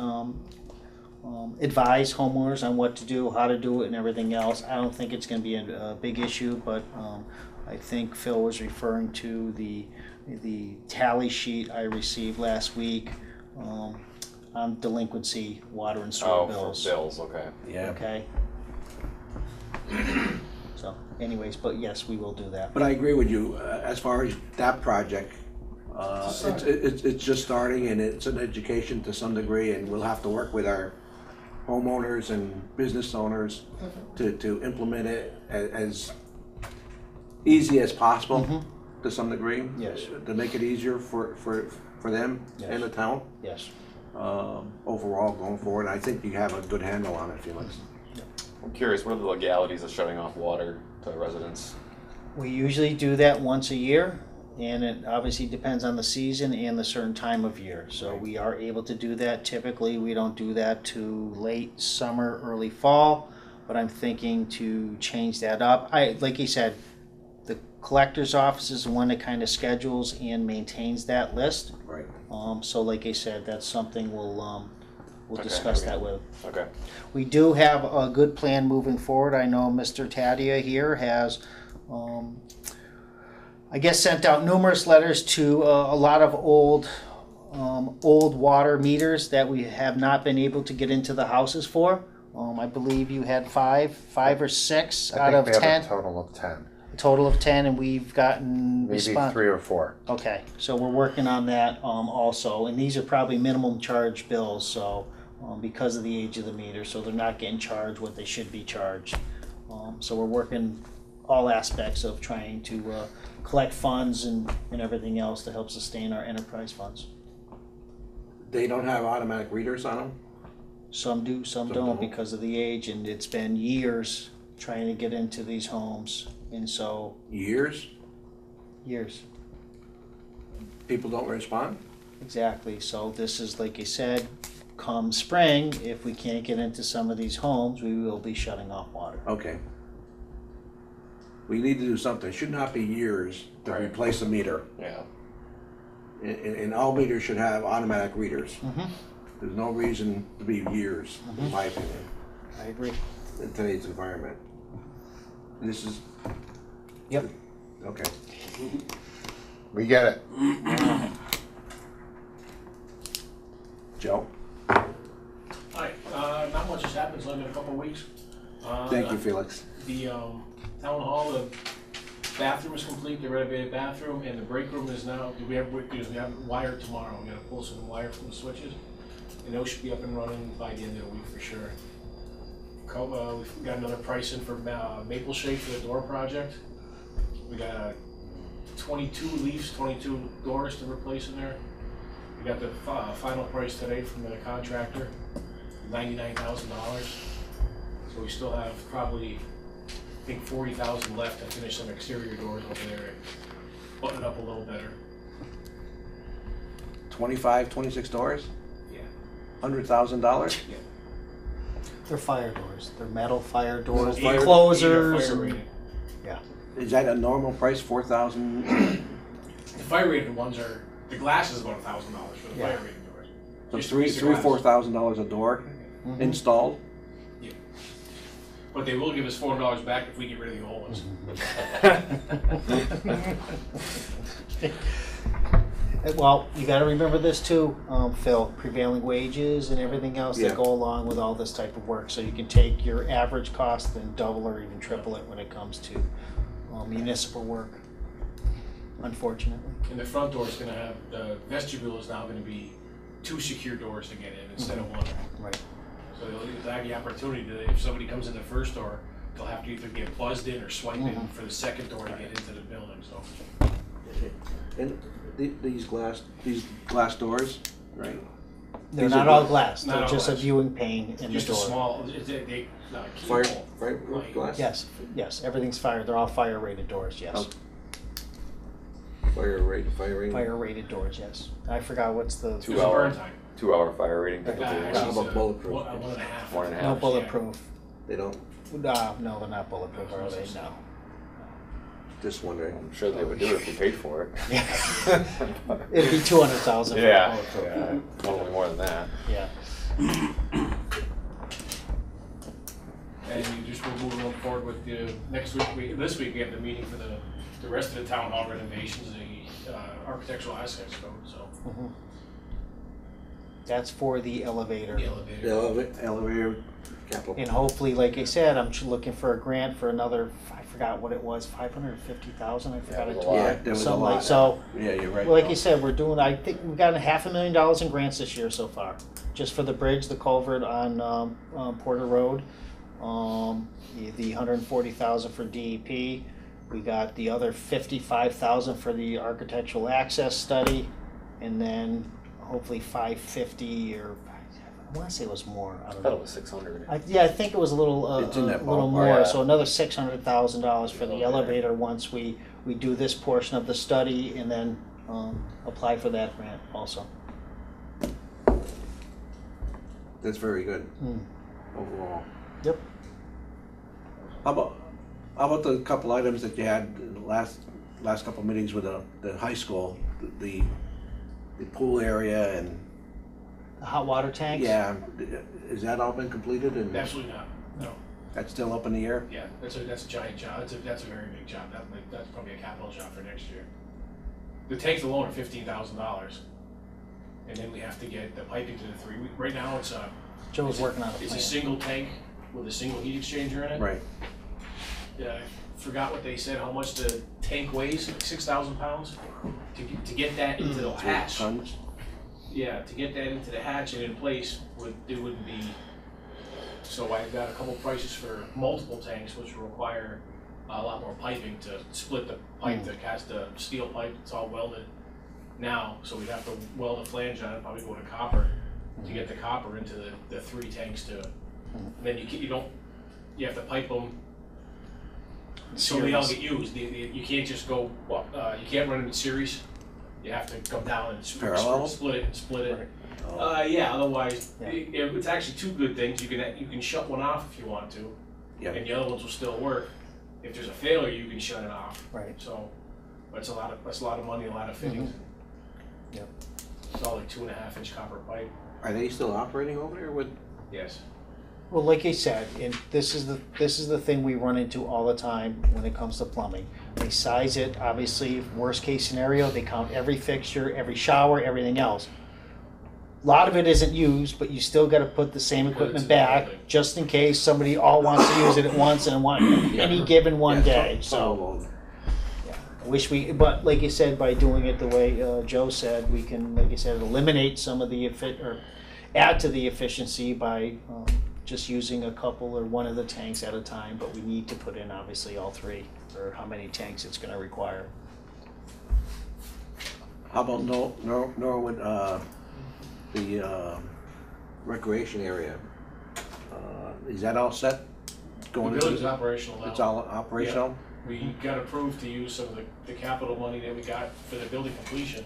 advise homeowners on what to do, how to do it, and everything else. I don't think it's gonna be a big issue, but, I think Phil was referring to the tally sheet I received last week, on delinquency, water and sewer Oh, for bills. bills, okay. Yeah. Okay? So anyways, but yes, we will do that. But I agree with you, as far as that project, it's just starting and it's an education to some degree, and we'll have to work with our homeowners and business owners to implement it as easy as possible Mhm. to some degree. Yes. To make it easier for them Yes. and the town, Yes. overall going forward. I think you have a good handle on it, Felix. I'm curious, what are the legalities of shutting off water to residents? We usually do that once a year, and it obviously depends on the season and the certain time of year. So we are able to do that. Typically, we don't do that to late summer, early fall, but I'm thinking to change that up. Like you said, the collector's office is the one that kind of schedules and maintains that list. Right. So like I said, that's something we'll Okay, discuss okay. that with. Okay, We do have a good plan moving forward. I know Mr. Tadia here has, I guess, sent out numerous letters to a lot of old water meters that we have not been able to get into the houses for. I believe you had five or six out I of think we 10, have a total of 10, a total of 10, and we've gotten maybe response. 3 or 4. Okay, so we're working on that also, and these are probably minimum charge bills, so because of the age of the meter, so they're not getting charged what they should be charged. So we're working all aspects of trying to collect funds and everything else to help sustain our enterprise funds. They don't have automatic readers on them? Some do, some don't because of the age, and it's been years trying to get into these homes, and so, Years? years. People don't respond? Exactly, so this is, like I said, come spring, if we can't get into some of these homes, we will be shutting off water. Okay. We need to do something. It should not be years to Right. replace a meter. yeah. And all meters should have automatic readers. Mhm. There's no reason to be years, in my opinion, I agree. in today's environment. This is. Yep. Okay. We get it. Joe? Hi, not much has happened, it's only been a couple of weeks. Thank you, Felix. The town hall, the bathroom is complete, the renovated bathroom, and the break room is now, we have wire tomorrow. We gotta pull some wire from the switches, and those should be up and running by the end of the week for sure. We've got another price in for Maple Shade for the door project. We got 22 leaves, 22 doors to replace in there. We got the final price today from the contractor, $99,000. So we still have probably, I think, 40,000 left to finish some exterior doors over there, button it up a little better. 25, 26 doors? Yeah. $100,000? Yeah. They're fire doors. They're metal fire doors, Metal fire- enclosers. Fire and- rated. Yeah. Is that a normal price, 4,000? The fire rated ones are, the glass is about $1,000 for the Yeah. fire rated doors. So Just three, piece of glass. $4,000 a door installed? But they will give us $400 back if we get rid of the old ones. Well, you gotta remember this too, Phil, prevailing wages and everything else Yeah. that go along with all this type of work. So you can take your average cost and double or even triple it when it comes to municipal work, unfortunately. And the front door is gonna have, the vestibule is now gonna be 2 secure doors to get in instead of 1. Right. So they'll have the opportunity to, if somebody comes in the first door, they'll have to either get buzzed in or swipe in for the second door to get into the building, so. And these glass doors, right? They're These not are all gla- glass, Not they're all just a glass. viewing pane in the Just a door. small, Fire, keyhole. fire glass? Yes, everything's fire, they're all fire rated doors, yes. Oh. Fire rating. Fire rated doors, yes. I forgot what's the, There's a burn time. 2-hour fire rating typically. Actually, How about it's bulletproof? 1.5. 1.5. no bulletproof. They don't, No, they're not bulletproof, are they? No. just wondering. I'm sure they would do it if we paid for it. It'd be 200,000 for Yeah, bulletproof. yeah, probably more than that. Yeah. And you just will move forward with the, next week, this week we have the meeting for the rest of the town hall renovations, the architectural assets code, so. That's for the elevator. The elevator. The elevator capital. And hopefully, like I said, I'm looking for a grant for another, I forgot what it was, 550,000, I forgot it it was a told. lot. Yeah, there was a Something lot. like- So, Yeah, you're right. like you said, we're doing, I think we've gotten $500,000 in grants this year so far, just for the bridge, the culvert on Porter Road. The 140,000 for DEP. We got the other 55,000 for the architectural access study, and then hopefully 550 or I want to say it was more. I I don't thought know. it was 600. Yeah, I think it was a little, It's in that little ballpark. more. Yeah. So another $600,000 for the Okay. elevator once we do this portion of the study, and then apply for that grant also. That's very good Mm. overall. Yep. How about the couple items that you had in the last couple meetings with the high school, the pool area and, The hot water tanks. yeah, has that all been completed and Absolutely not, no. that's still up in the air? Yeah, that's a giant job. That's a very big job. That's probably a capital job for next year. The tanks alone are $15,000, and then we have to get the piping to the 3. Right now, it's a Joe's working on a it's plan. a single tank with a single heat exchanger in it. Right. I forgot what they said. How much the tank weighs? Like 6,000 pounds. To get that into the hatch. Tons? Yeah, to get that into the hatch and in place wouldn't be. So I've got a couple prices for multiple tanks, which will require a lot more piping to split the pipe that has the steel pipe. It's all welded now, so we'd have to weld a flange on it, probably go to copper to get the copper into the 3 tanks to. And then you have to pipe them so they all get used. You can't just go. You can't run them in series. You have to come down and Parallel? split it. Oh, Yeah. Otherwise, Yeah. it's actually 2 good things. You can shut one off if you want to, yeah. and the other ones will still work. If there's a failure, you can shut it off. Right. So, but that's a lot of money, a lot of fittings. Yep. It's all like 2.5-inch copper pipe. Are they still operating over there with? Yes. Well, like I said, and this is the thing we run into all the time when it comes to plumbing. They size it, obviously, worst case scenario, they count every fixture, every shower, everything else. A lot of it isn't used, but you still gotta put the same equipment back, just in case somebody all wants to use it at once and any given one day, so. I wish but like you said, by doing it the way Joe said, we can, like you said, eliminate some of the or add to the efficiency by just using a couple or one of the tanks at a time, but we need to put in obviously all three, or how many tanks it's gonna require. How about Norwood, the recreation area? Is that all set? The Going building's into, operational now. it's all operational? We got approved to use some of the capital money that we got for the building completion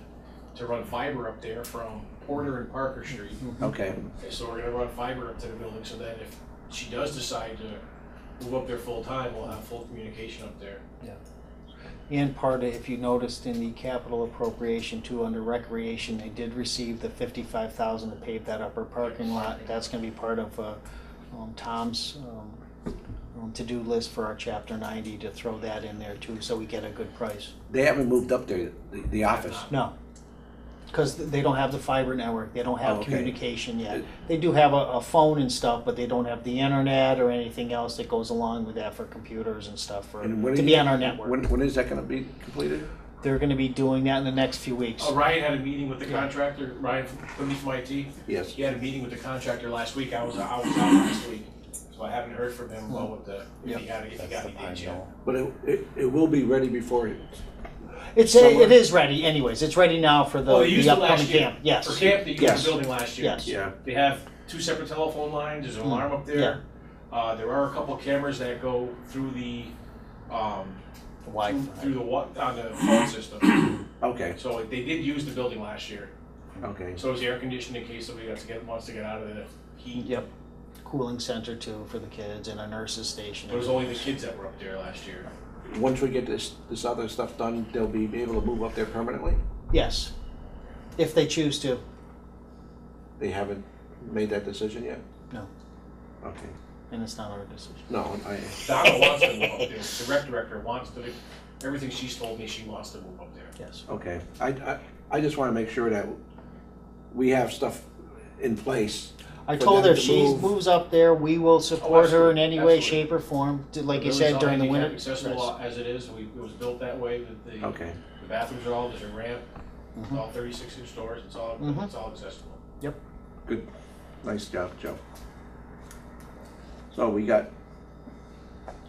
to run fiber up there from Porter and Parker Street. Okay, Okay, so we're gonna run fiber up to the building so that if she does decide to move up there full time, we'll have full communication up there. And part of, if you noticed in the capital appropriation too, under recreation, they did receive the $55,000 to pave that upper parking lot. That's gonna be part of Tom's to-do list for our chapter 90 to throw that in there too, so we get a good price. they haven't moved up there, the office? No, because they don't have the fiber network, they don't have Oh, okay. communication yet. They do have a phone and stuff, but they don't have the internet or anything else that goes along with that for computers and stuff And when to are be you- on our network. When is that gonna be completed? They're gonna be doing that in the next few weeks. Ryan had a meeting with the contractor, Ryan from IT. Yes. He had a meeting with the contractor last week, I was out last week, so I haven't heard from him about what if he got any dates yet. But it will be ready before, It is ready anyways, it's ready now for Well, they the used it last upcoming year. camp, yes. For camp, they used Yes. the building last year. Yes. yeah, They have 2 separate telephone lines, there's an alarm up there. There are a couple cameras that go through the, Wi-Fi. through the, on the phone system. okay, So they did use the building last year. okay. So is the air conditioning in case somebody wants to get out of the heat. Yep, cooling center too for the kids and a nurse's station. But it was only the kids that were up there last year. Once we get this other stuff done, they'll be able to move up there permanently? Yes, if they choose to, They haven't made that decision yet? no, Okay. and it's not our decision. No, Donna wants to move up there. The rec director wants to, everything she's told me, she wants to move up there. Yes. okay. I just wanna make sure that we have stuff in place. I For told her them if to she move. moves up there, we will support her in any way, absolutely. shape or form, like you building's said, all during the handicap winter. accessible as it is, it was built that way, that Okay, the bathrooms are all, there's a ramp, it's Mhm. all 36-inch doors, it's all accessible. good. Nice job, Joe. So we got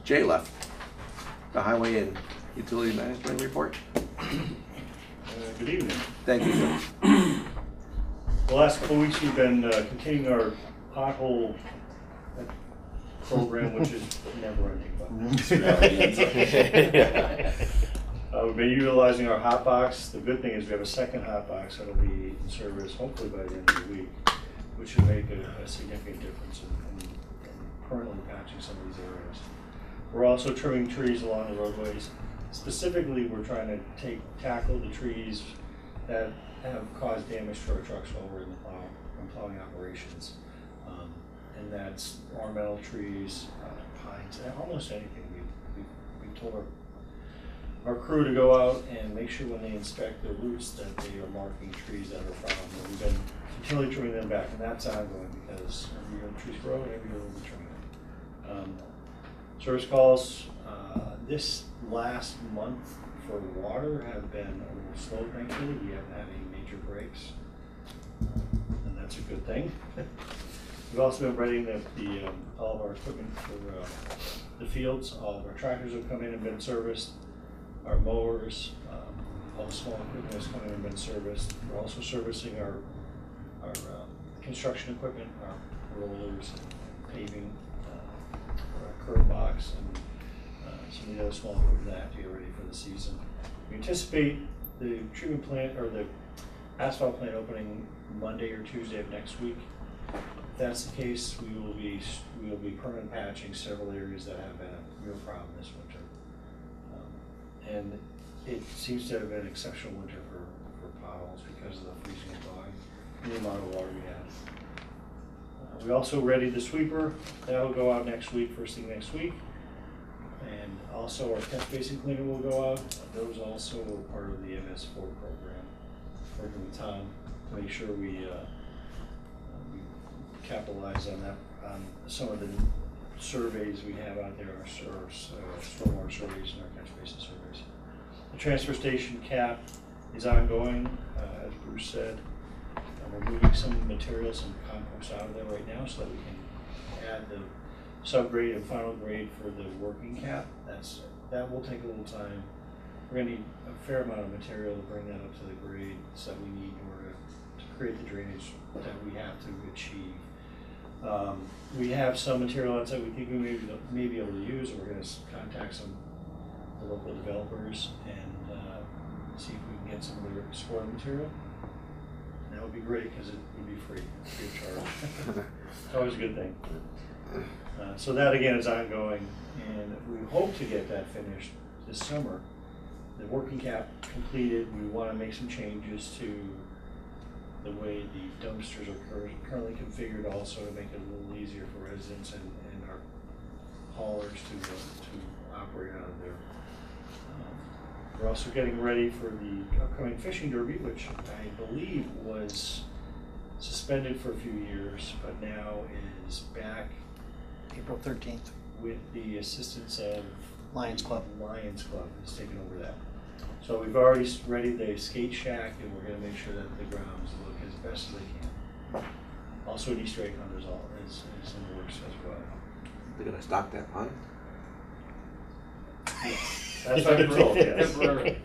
Jay left. The highway and utility management report. Good evening. Thank you, Joe. The last couple of weeks, we've been continuing our pothole program, which is never ending. We've been utilizing our hot box. The good thing is we have a second hot box that'll be in service hopefully by the end of the week, which should make a significant difference in currently patching some of these areas. We're also trimming trees along the roadways. Specifically, we're trying to tackle the trees that have caused damage to our trucks while we're in the plowing operations. And that's ornamental trees, pines, almost anything. We told our crew to go out and make sure when they inspect the roots that they are marking trees that are a problem. And we've been continually trimming them back, and that's ongoing because every year the trees grow and every year we'll be trimming them. Service calls this last month for water have been a little slow, thankfully. We haven't had any major breaks, and that's a good thing. We've also been readying all of our equipment for the fields. All of our tractors have come in and been serviced. Our mowers, all the small equipment has come in and been serviced. We're also servicing our construction equipment, our rollers, paving, our curb box, and some of the other small equipment that have to get ready for the season. We anticipate the treatment plant or the asphalt plant opening Monday or Tuesday of next week. If that's the case, we will be permanent patching several areas that have been a real problem this winter. And it seems to have been an exceptional winter for potholes because of the freezing and thawing and the amount of water we had. We also readied the sweeper. That'll go out next week, first thing next week. And Also, our catch basin cleaner will go out. Those also are part of the MS4 program. Working with Tom to make sure we capitalize on that, on some of the surveys we have out there, our stormwater surveys and our catch basin surveys. The transfer station cap is ongoing, as Bruce said. We're moving some material, some compost out of there right now so that we can add the subgrade and final grade for the working cap. That will take a little time. We're gonna need a fair amount of material to bring that up to the grades that we need in order to create the drainage that we have to achieve. We have some material outside we think we may be able to use, and we're gonna contact some the local developers and see if we can get some of their spoil material. That would be great because it would be free of charge. It's always a good thing. So that again is ongoing, and we hope to get that finished this summer. The working cap completed. We want to make some changes to the way the dumpsters are currently configured, also to make it a little easier for residents and our haulers to operate out of there. We're also getting ready for the upcoming fishing derby, which I believe was suspended for a few years, but now is back April 13th. with the assistance of Lions Club. Lions Club has taken over that. So we've already readied the skate shack, and we're going to make sure that the grounds look as best as they can. Also, an Easter egg hunt is in the works as well. They're gonna stock that pond? That's how it's rolled, yes.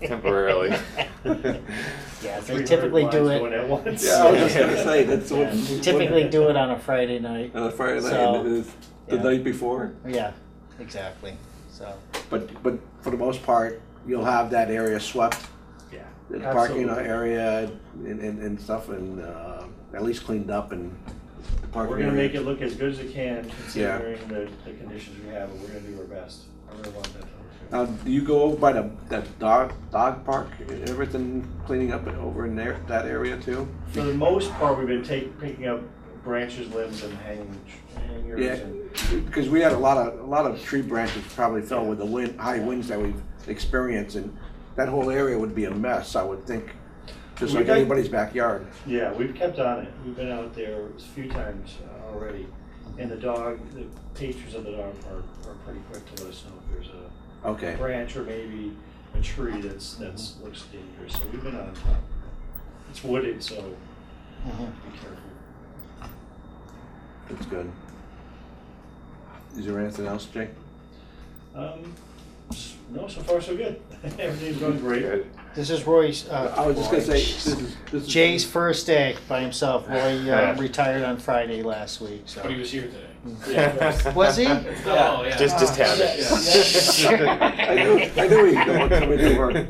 Temporarily. Yeah, they typically do it. Going at once. Yeah, I was just gonna say, that's Yeah, what. they typically do it on a Friday night. On a Friday night, So, and it is the yeah. night before. Yeah, exactly. So, But for the most part, you'll have that area swept, Yeah, the parking absolutely. area and stuff, and at least cleaned up and the parking We're gonna area. make it look as good as it can considering the conditions we have, but we're gonna do our best. I really want that to look good. Now, do you go over by that dog park, everything cleaning up over in there, that area too? For the most part, we've been picking up branches, limbs, and hangers. Yeah, And because we had a lot of tree branches probably fell with the high winds that we've experienced, and that whole area would be a mess, I would think, just like anybody's backyard. yeah, we've kept on it. We've been out there a few times already. And the patrons of the dog park are pretty quick to let us know if there's a Okay, branch or maybe a tree that's looks dangerous. So we've been on top. It's wooded, so be careful. that's good. Is there anything else, Jay? No, so far so good. Everything's going great. Good. this is Roy's. I was just gonna say, this is. Jay's first day by himself. Roy Yeah. retired on Friday last week. So But he was here today. was he? Oh, yeah. Just have it. I knew he'd come into work.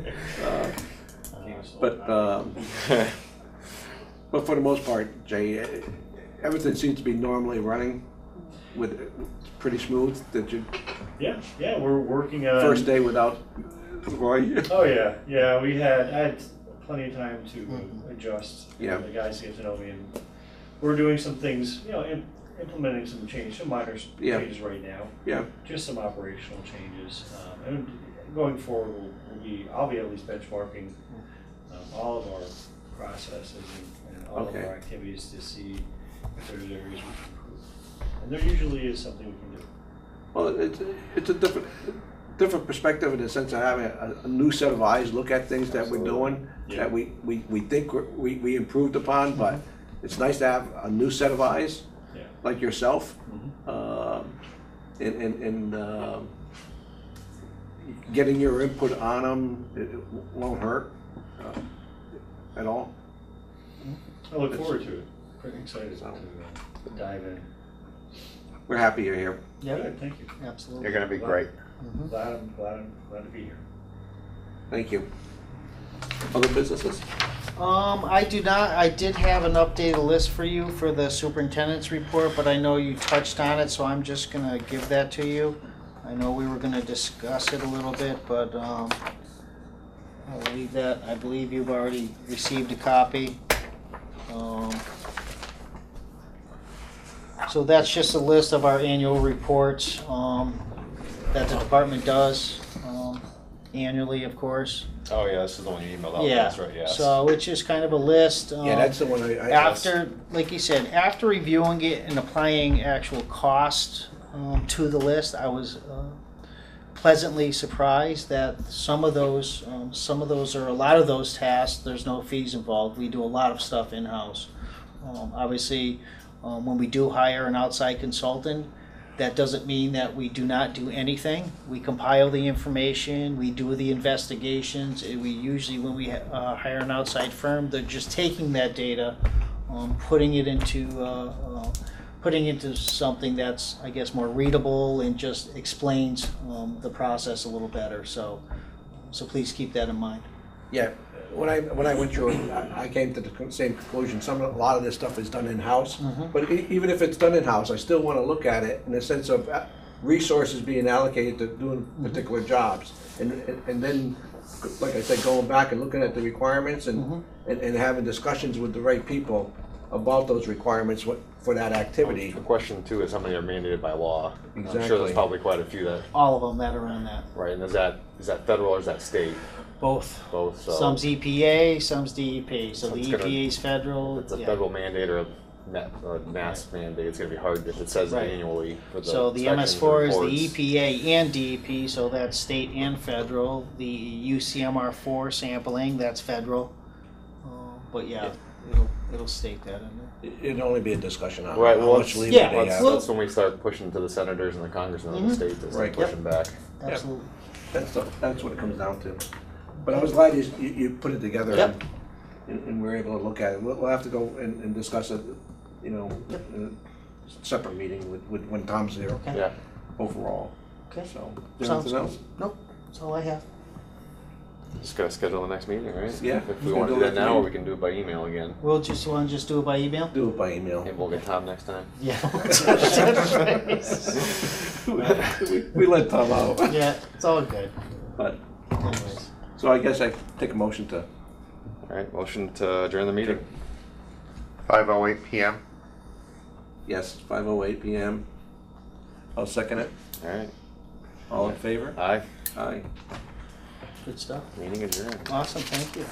But for the most part, Jay, everything seems to be normally running with pretty smooth. That you Yeah, we're working on first day without Roy. Oh yeah, I had plenty of time to adjust. Yeah. The guys get to know me, and we're doing some things, implementing some minor Yeah. changes right now. Yeah, Just some operational changes. And going forward, I'll be at least benchmarking all of our processes and all Okay. of our activities to see if there's areas we can improve. And there usually is something we can do. well, it's a different perspective in the sense of having a new set of eyes look at things that we're doing, Yeah. that we think we improved upon, but it's nice to have a new set of eyes, Yeah. like yourself, Mhm. and getting your input on them, it won't hurt at all. I look forward to it. Pretty excited So- to dive in. We're happy you're here. Yep, Good, thank you. absolutely. You're gonna be great. Glad to be here. Thank you. Other businesses? I do not. I did have an updated list for you for the superintendent's report, but I know you touched on it, so I'm just gonna give that to you. I know we were gonna discuss it a little bit, but I'll leave that. I believe you've already received a copy. So that's just a list of our annual reports that the department does. annually, of course. Oh, yeah, this is the one you emailed out, Yeah. that's right, yes. So it's just kind of a list. Yeah, that's the one I. After, like you said, after reviewing it and applying actual cost to the list, I was pleasantly surprised that some of those, or a lot of those tasks, there's no fees involved. We do a lot of stuff in-house. Obviously, when we do hire an outside consultant, that doesn't mean that we do not do anything. We compile the information, we do the investigations. We usually, when we hire an outside firm, they're just taking that data, putting it into something that's, I guess, more readable and just explains the process a little better. So please keep that in mind. Yeah, when I went through it, I came to the same conclusion. A lot of this stuff is done in-house. But even if it's done in-house, I still want to look at it in the sense of resources being allocated to doing particular jobs. And then, like I said, going back and looking at the requirements and having discussions with the right people about those requirements for that activity. The question too is how many are mandated by law? I'm sure Exactly. there's probably quite a few that, All of them that are on that. right, and is that federal or is that state? Both. Both, so. Some's EPA, some's DEP. So So the it's gonna- EPA's federal. If it's a yeah. federal mandate or a mass mandate, it's gonna be hard if it says Right. annually for the So the inspections MS4 and is the reports. EPA and DEP, so that's state and federal. The UCMR4 sampling, that's federal. But yeah, it'll state that in there. It'd only be a discussion on Right, how well, much leeway yeah, they That's, have. that's when we start pushing to the senators and the congressmen of the state to start Right. pushing back. Absolutely. That's what it comes down to. But I was glad you put it together Yep. and we're able to look at it. We'll have to go and discuss it, in a separate meeting with when Tom's there Okay. Yeah. overall. Okay. So, is there Sounds anything good. else? Nope, that's all I have. Just gotta schedule the next meeting, right? Yeah. If we wanna do that now, or we can do it by email again. We'll just want to just do it by email? Do it by email. Maybe we'll get Tom next time. Yeah. We let Tom out. Yeah, it's all good. But, Anyways. so I guess I take a motion to, Alright, motion to adjourn the meeting. 5:08 PM. yes, 5:08 PM. I'll second it. Alright, All in favor? aye, Aye. Good stuff. meeting adjourned. Awesome, thank you.